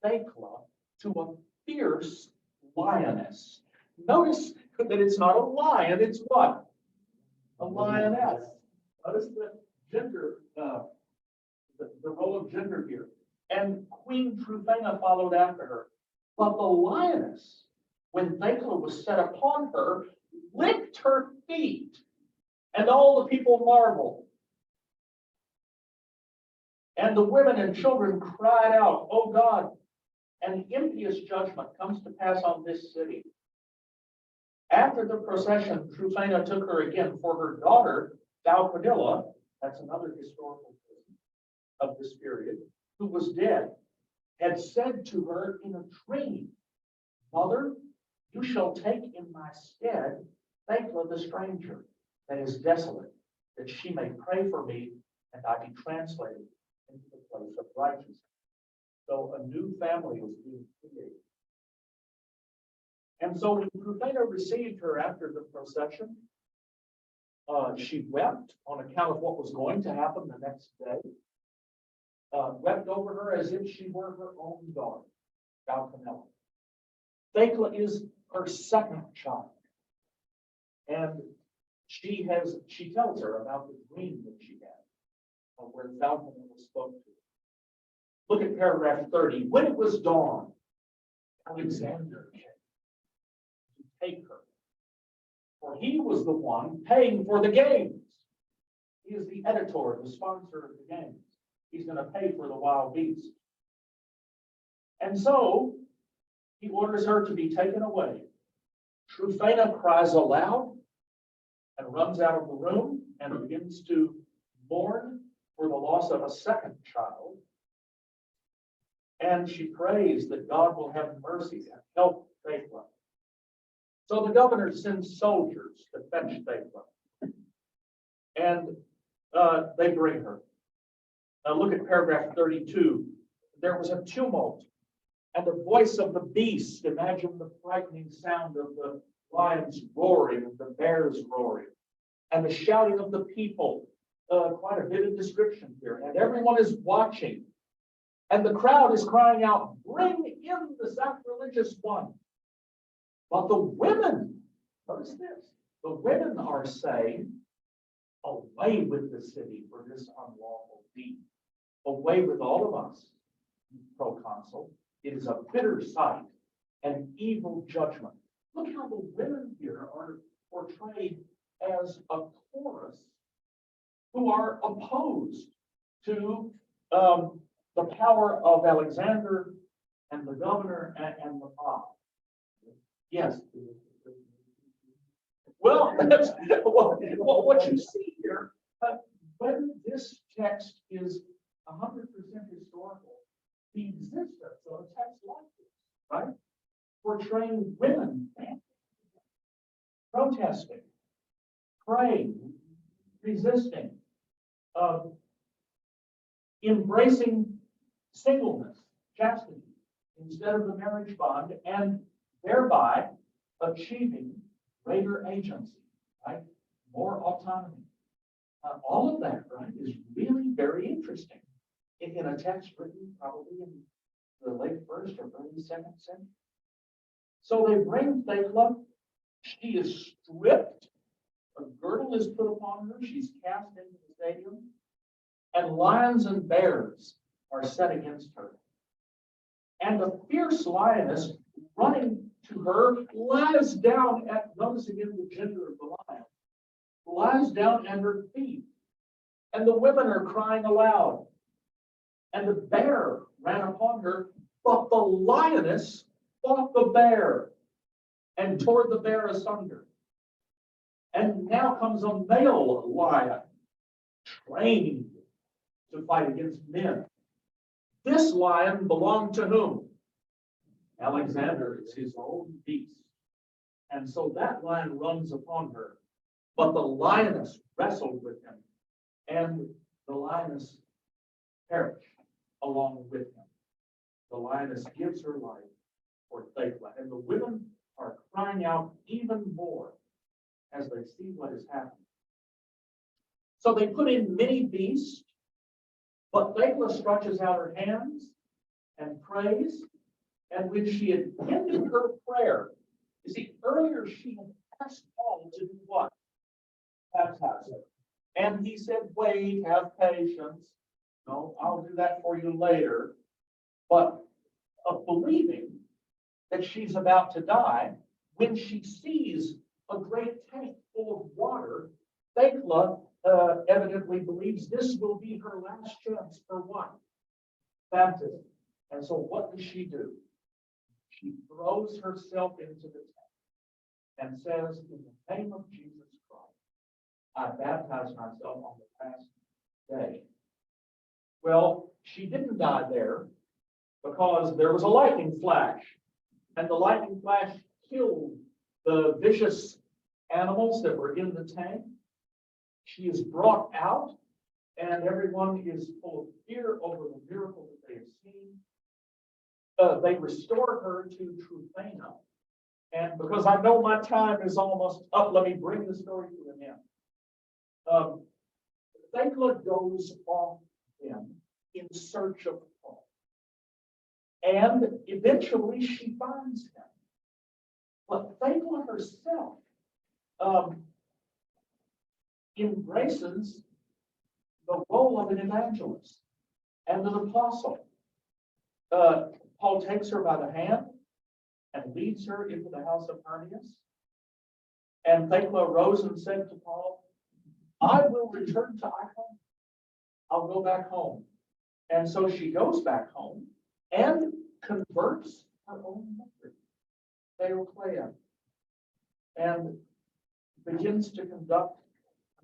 Thecla to a fierce lioness. Notice that it's not a lion, it's what? A lioness. Notice the gender, the role of gender here. And Queen Tryphena followed after her. But the lioness, when Thecla was set upon her, licked her feet, and all the people marveled. And the women and children cried out, "Oh God, an impious judgment comes to pass on this city." After the procession, Tryphena took her again, for her daughter, Valquadilla, that's another historical person of this period, who was dead, had said to her in a dream, "Mother, you shall take in my stead Thecla the stranger that is desolate, that she may pray for me and I be translated into the place of righteousness." So a new family was being created. And so when Tryphena received her after the procession, she wept on account of what was going to happen the next day, wept over her as if she were her own daughter. Falconella. Thecla is her second child. And she tells her about the dream that she had, where Falconella spoke to her. Look at paragraph 30. When it was dawn, Alexander came to take her, for he was the one paying for the games. He is the editor, the sponsor of the games. He's going to pay for the wild beasts. And so he orders her to be taken away. Tryphena cries aloud and runs out of the room and begins to mourn for the loss of a second child. And she prays that God will have mercy and help Thecla. So the governor sends soldiers to fetch Thecla. And they bring her. Now look at paragraph 32. There was a tumult, and the voice of the beast, imagine the frightening sound of the lions roaring and the bears roaring, and the shouting of the people, quite a vivid description here. And everyone is watching. And the crowd is crying out, bring in the sacrilegious one. But the women, notice this, the women are saying, away with the city for this unlawful deed. Away with all of us, proconsul. It is a bitter sight, an evil judgment. Look how the women here are portrayed as a chorus who are opposed to the power of Alexander and the governor and the mob. Yes. Well, what you see here, whether this text is 100% historical, the existence of a text like this, right? Portraying women protesting, praying, resisting, embracing singleness, chastity, instead of the marriage bond, and thereby achieving greater agency, right? More autonomy. All of that, right, is really very interesting in a text written probably in the late first or early second century. So they bring Thecla. She is stripped. A girdle is put upon her. She's cast into the stadium. And lions and bears are set against her. And the fierce lioness running to her lies down at, notice again the gender of the lion, lies down at her feet. And the women are crying aloud. And the bear ran upon her, but the lioness fought the bear and tore the bear asunder. And now comes a male lion, trained to fight against men. This lion belonged to whom? Alexander is his own beast. And so that lion runs upon her. But the lioness wrestled with him, and the lioness perished along with him. The lioness gives her life for Thecla, and the women are crying out even more as they see what has happened. So they put in many beasts, but Thecla stretches out her hands and prays, and when she had ended her prayer, you see, earlier she had asked Paul to do what? Baptize her. And he said, wait, have patience. No, I'll do that for you later. But of believing that she's about to die, when she sees a great tank full of water, Thecla evidently believes this will be her last chance for what? Baptism. And so what does she do? She throws herself into the tank and says, in the name of Jesus Christ, I baptize myself on the last day. Well, she didn't die there because there was a lightning flash, and the lightning flash killed the vicious animals that were in the tank. She is brought out, and everyone is full of fear over the miracle that they have seen. They restore her to Tryphena. And because I know my time is almost up, let me bring the story to an end. Thecla goes off then in search of Paul. And eventually she finds him. But Thecla herself embraces the role of an evangelist and an apostle. Paul takes her by the hand and leads her into the house of Hermias. And Thecla rose and said to Paul, I will return to Icon. I'll go back home. And so she goes back home and converts her own mother, Theoclea, and begins to conduct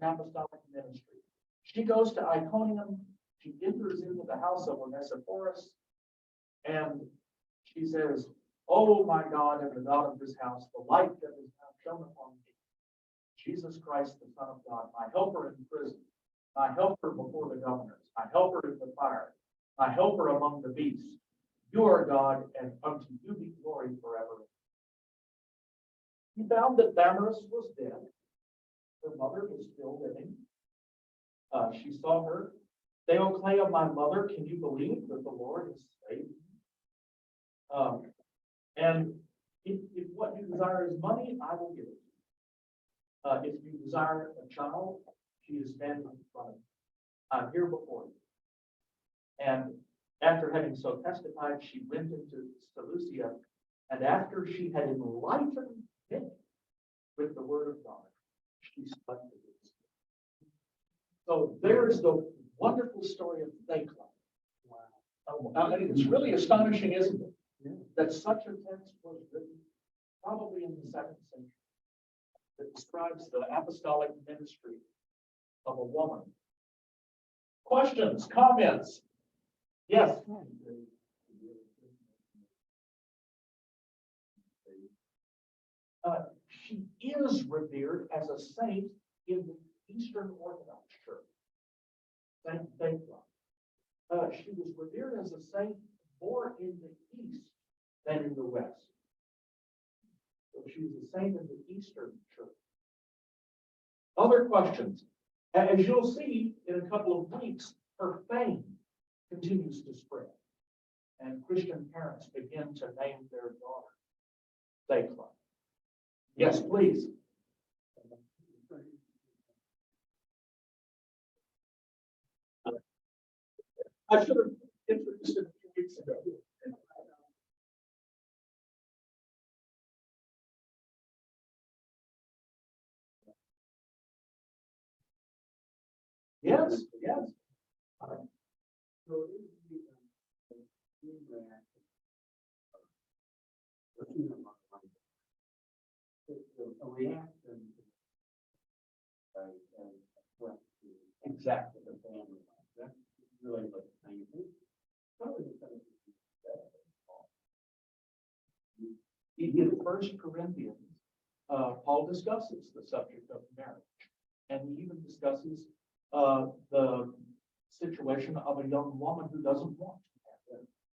an apostolic ministry. She goes to Iconium. She enters into the house of Onesiphorus, and she says, oh my God and the God of this house, the light that is now shone upon me, Jesus Christ, the Son of God, my helper in prison, my helper before the governors, my helper in the fire, my helper among the beasts. You are God, and unto you be glory forever. He found that Damaris was dead. Her mother was still living. She saw her. Theoclea, my mother, can you believe that the Lord has saved me? And if what you desire is money, I will give it. If you desire a child, she is standing in front of you. I'm here before you. And after having so testified, she went into Seleucia, and after she had enlightened many with the word of God, she slept with it. So there's the wonderful story of Thecla. Wow. And it's really astonishing, isn't it? Yeah. That such a text was written probably in the 2nd century that describes the apostolic ministry of a woman. Questions, comments? Yes. She is revered as a saint in the Eastern Orthodox Church. Saint Thecla. She was revered as a saint more in the East than in the West. So she's a saint in the Eastern Church. Other questions? As you'll see in a couple of weeks, her fame continues to spread. And Christian parents begin to name their daughter Thecla. Yes, please. I should have introduced it a few weeks ago. Yes, yes. So a reaction and what Exactly. the family. That's really what the thing is. Probably the thing In 1 Corinthians, Paul discusses the subject of marriage, and he even discusses the situation of a young woman who doesn't want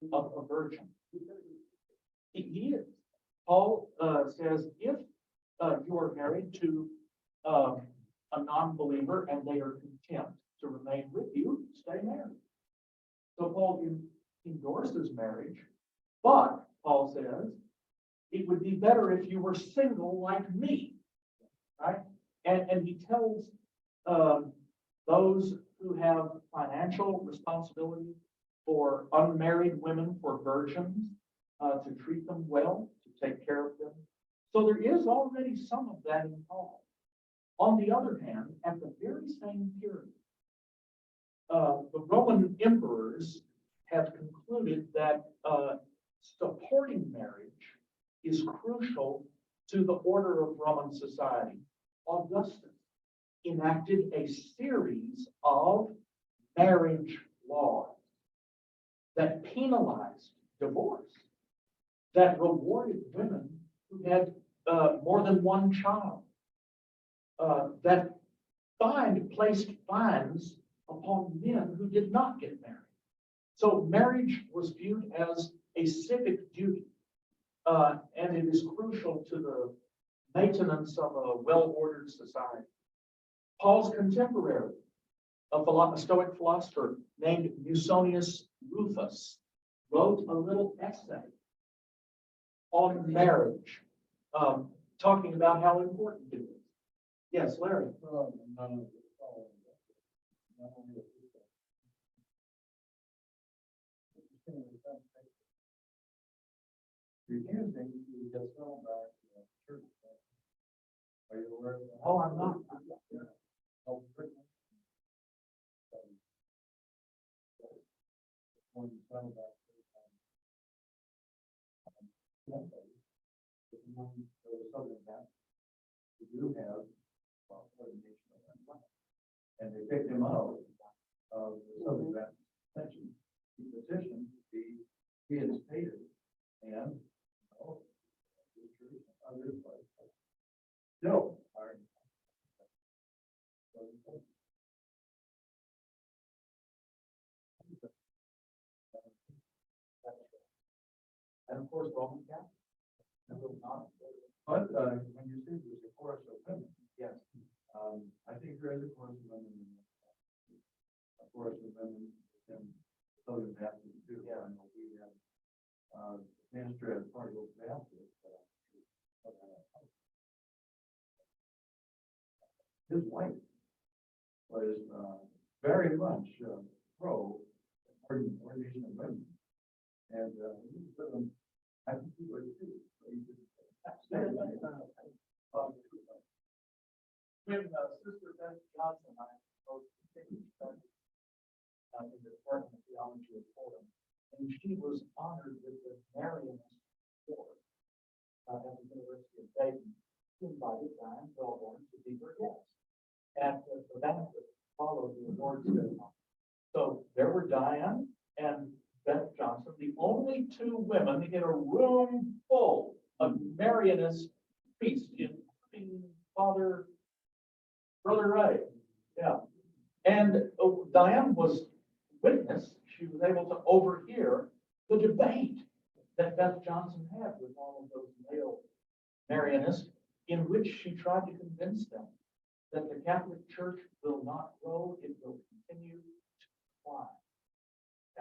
to have a virgin. He is. Paul says if you are married to a non-believer and they are content to remain with you, stay married. So Paul endorses marriage, but Paul says it would be better if you were single like me, right? And he tells those who have financial responsibility for unmarried women, for virgins, to treat them well, to take care of them. So there is already some of that in Paul. On the other hand, at the very same period, the Roman emperors have concluded that supporting marriage is crucial to the order of Roman society. Augustus enacted a series of marriage laws that penalized divorce, that rewarded women who had more than one child, that placed fines upon men who did not get married. So marriage was viewed as a civic duty, and it is crucial to the maintenance of a well-ordered society. Paul's contemporary, a Stoic philosopher named Musonius Rufus, wrote a little essay on marriage, talking about how important it is. Yes, Larry. Refusing to get someone back to the church. Are you aware of that? Oh, I'm not. Oh, pretty much. When you settle back to Southern Baptist, we do have ordination of that plan. And they picked him out of the Southern Baptist section. He petitioned to be reinstated and other places still are. And of course, Roman Catholic. But when you say there's a chorus of women, Yes. I think there is a chorus of women. A chorus of women in Southern Baptist too. Yeah. I know we have minister as part of those Baptists. His wife was very much pro ordination of women. And I think he was too. When Sister Beth Johnson and I both studied in the Department of Theology at Fordham, and she was honored with the Marianist Award at the University of Dayton. She invited Diane Welborn to be her guest at the banquet followed the award ceremony. So there were Diane and Beth Johnson, the only two women in a room full of Marianist priests, including Brother Ray. Yeah. And Diane was witness. She was able to overhear the debate that Beth Johnson had with all of those male Marianists, in which she tried to convince them that the Catholic Church will not grow, it will continue to decline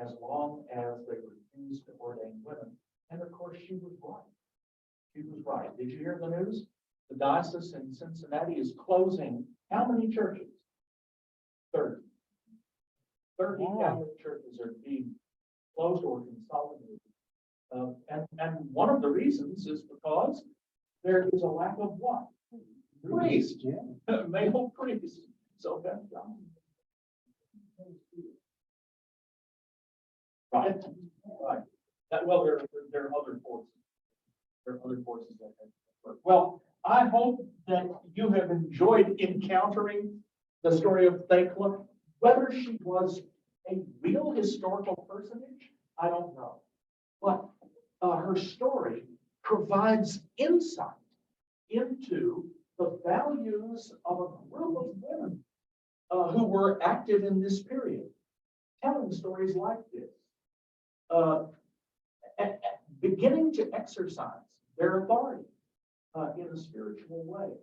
as long as they refuse to ordain women. And of course, she was right. She was right. Did you hear the news? The diocese in Cincinnati is closing how many churches? 30. 30 Catholic churches are being closed or consolidated. And one of the reasons is because there is a lack of what? Priests. Yeah. Male priests. So that's right. Right. Well, there are other forces. There are other forces that work. Well, I hope that you have enjoyed encountering the story of Thecla. Whether she was a real historical personage, I don't know. But her story provides insight into the values of a group of women who were active in this period, telling stories like this, beginning to exercise their authority in a spiritual way.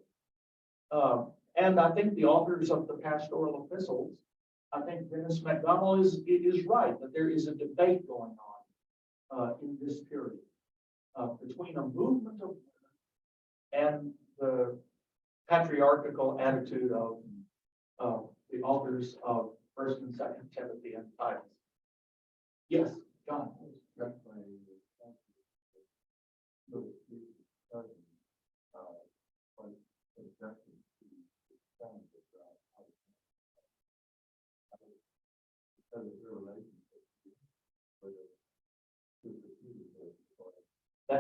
And I think the authors of the pastoral epistles, I think Dennis McDonnell is right that there is a debate going on in this period between a movement of women and the patriarchal attitude of the authors of 1st and 2nd Timothy and Titus. Yes, John.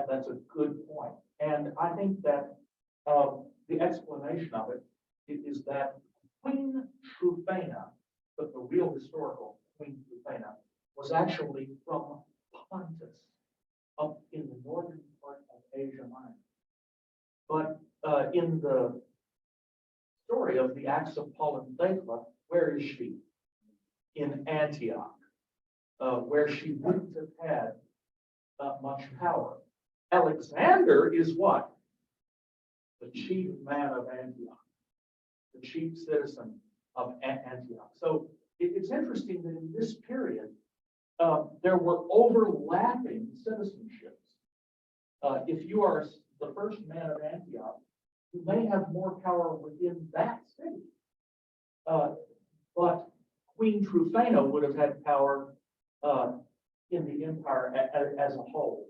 That's a good point. And I think that the explanation of it is that Queen Tryphena, but the real historical Queen Tryphena, was actually from Pontus, up in the northern part of Asia Minor. But in the story of the Acts of Paul and Thecla, where is she? In Antioch, where she wouldn't have had much power. Alexander is what? The chief man of Antioch, the chief citizen of Antioch. So it's interesting that in this period, there were overlapping citizenships. If you are the first man of Antioch, you may have more power within that city. But Queen Trufena would have had power in the empire as a whole.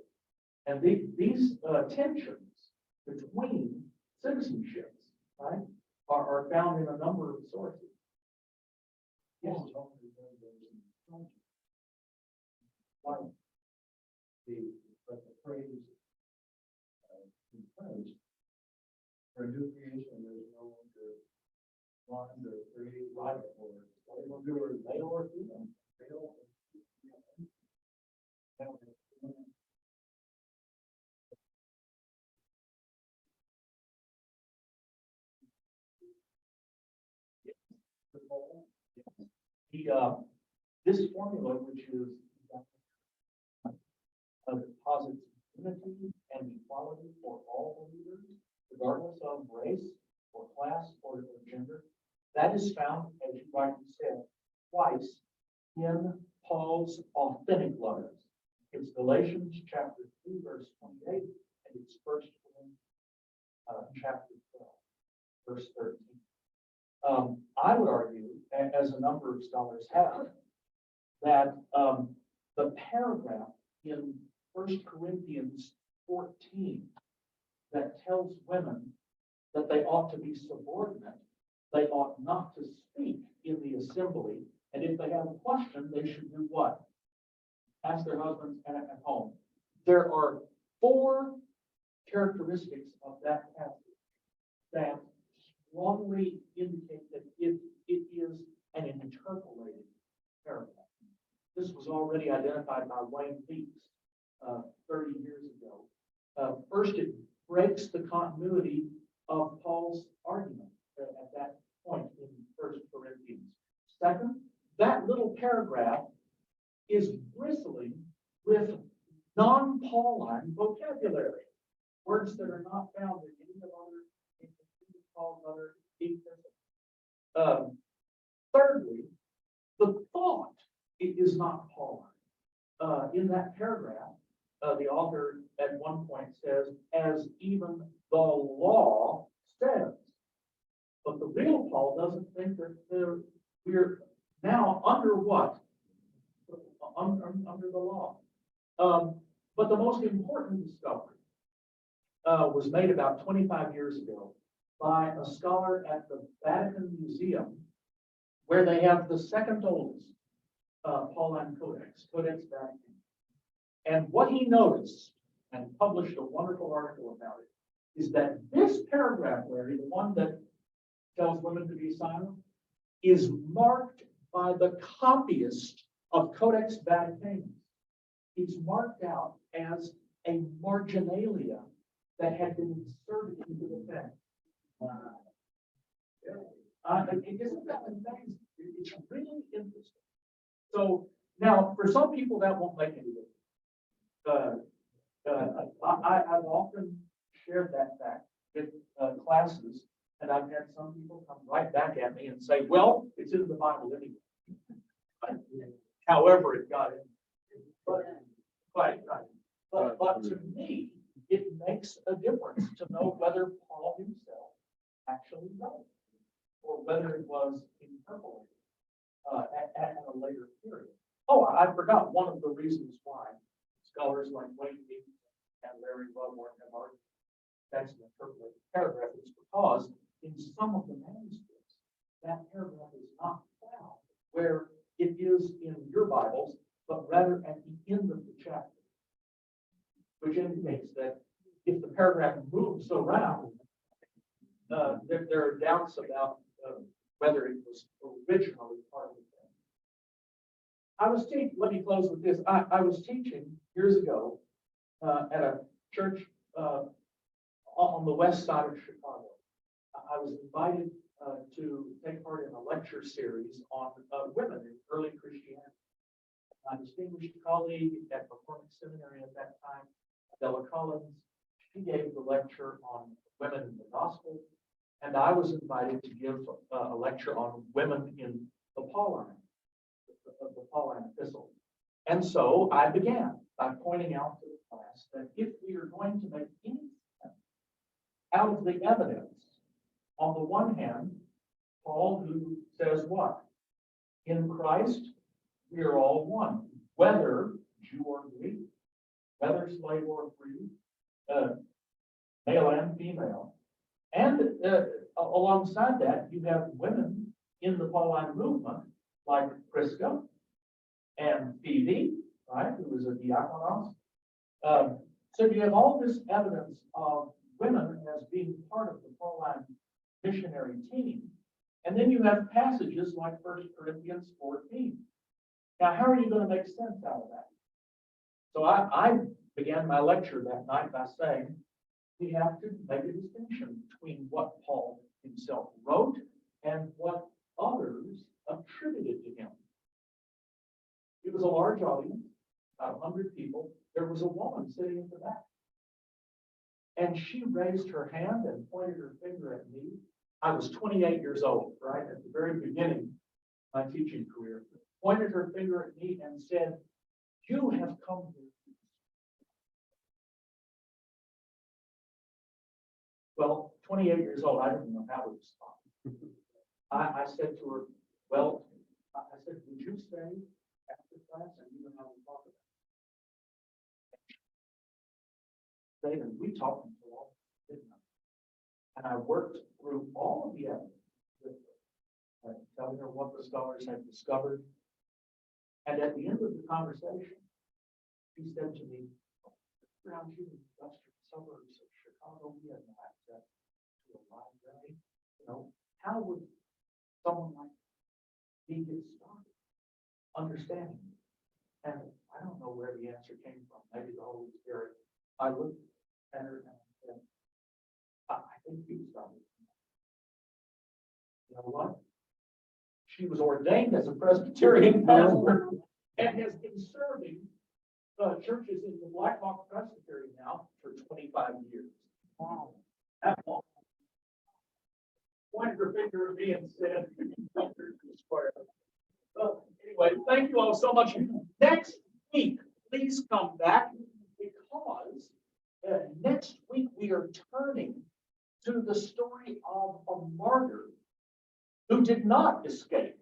And these tensions between citizenships, right, are found in a number of sources. Yes. Like but the phrase imposed for a new creation, there's no longer one or three, right, or male or female. This formula, which is deposits unity and equality for all believers, regardless of race or class or gender, that is found, as you rightly said, twice in Paul's authentic letters. It's Galatians chapter 2, verse 28, and it's 1 Corinthians chapter 12, verse 13. I would argue, as a number of scholars have, that the paragraph in 1 Corinthians 14 that tells women that they ought to be subordinate, they ought not to speak in the assembly, and if they have a question, they should do what? Ask their husbands at home. There are 4 characteristics of that passage that strongly indicate that it is an interpolated paragraph. This was already identified by Wayne Weeks 30 years ago. First, it breaks the continuity of Paul's argument at that point in 1 Corinthians. Second, that little paragraph is bristling with non-Pauline vocabulary, words that are not found in any of Paul's other epistles. Thirdly, the thought is not Pauline. In that paragraph, the author at one point says, as even the law says. But the real Paul doesn't think that we're now under what? Under the law. But the most important discovery was made about 25 years ago by a scholar at the Vatican Museum, where they have the second oldest Pauline Codex, Codex Vaticanus. And what he noticed, and published a wonderful article about it, is that this paragraph, Larry, the one that tells women to be silent, is marked by the copyist of Codex Vaticanus. It's marked out as a marginalia that had been inserted into the text. Wow. Isn't that amazing? It's really interesting. So now, for some people, that won't make any difference. I've often shared that fact with classes, and I've had some people come right back at me and say, well, it's in the Bible anyway. However it got in. But to me, it makes a difference to know whether Paul himself actually wrote, or whether it was interpolated at a later period. Oh, I forgot one of the reasons why scholars like Wayne Weeks and Larry Welborn have argued that's an interpolated paragraph is because in some of the manuscripts, that paragraph is not found where it is in your Bibles, but rather at the end of the chapter, which indicates that if the paragraph moves around, there are doubts about whether it was originally part of the thing. Let me close with this. I was teaching years ago at a church on the west side of Chicago. I was invited to take part in a lecture series on women in early Christianity. My distinguished colleague at McCormick Seminary at that time, Adela Collins, she gave the lecture on women in the gospel, and I was invited to give a lecture on women in the Pauline epistle. And so I began by pointing out to the class that if we are going to make any sense out of the evidence, on the one hand, Paul, who says what? In Christ, we are all one, whether Jew or Greek, whether slave or free, male and female. And alongside that, you have women in the Pauline movement, like Prisca and Phoebe, right, who was a diakonos. So you have all this evidence of women as being part of the Pauline missionary team. And then you have passages like 1 Corinthians 14. Now, how are you going to make sense out of that? So I began my lecture that night by saying, we have to make a distinction between what Paul himself wrote and what others attributed to him. It was a large audience, about 100 people. There was a woman sitting at the back. And she raised her hand and pointed her finger at me. I was 28 years old, right, at the very beginning of my teaching career. Pointed her finger at me and said, "You have come here." Well, 28 years old, I didn't know how to respond. I said to her, well, I said, would you stay after class and you and I will talk about it? Dayton, we talked until all, didn't I? And I worked through all of the evidence with her, telling her what the scholars had discovered. And at the end of the conversation, she said to me, around here in the western suburbs of Chicago, we have no access to a library. You know, how would someone like me get started understanding? And I don't know where the answer came from. Maybe the Holy Spirit. I looked at her and I said, I think you started. You know what? She was ordained as a Presbyterian pastor and has been serving churches in the Black Hawk Presbytery now for 25 years. Wow. That long. Pointed her finger at me and said, anyway, thank you all so much. Next week, please come back because next week we are turning to the story of a martyr who did not escape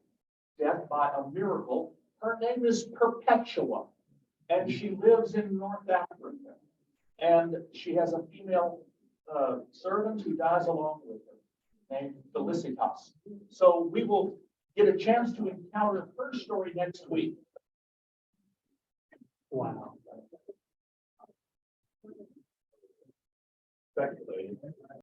death by a miracle. Her name is Perpetua, and she lives in North Africa. And she has a female servant who dies along with her, named Felicitas. So we will get a chance to encounter her story next week. Wow. Speculating.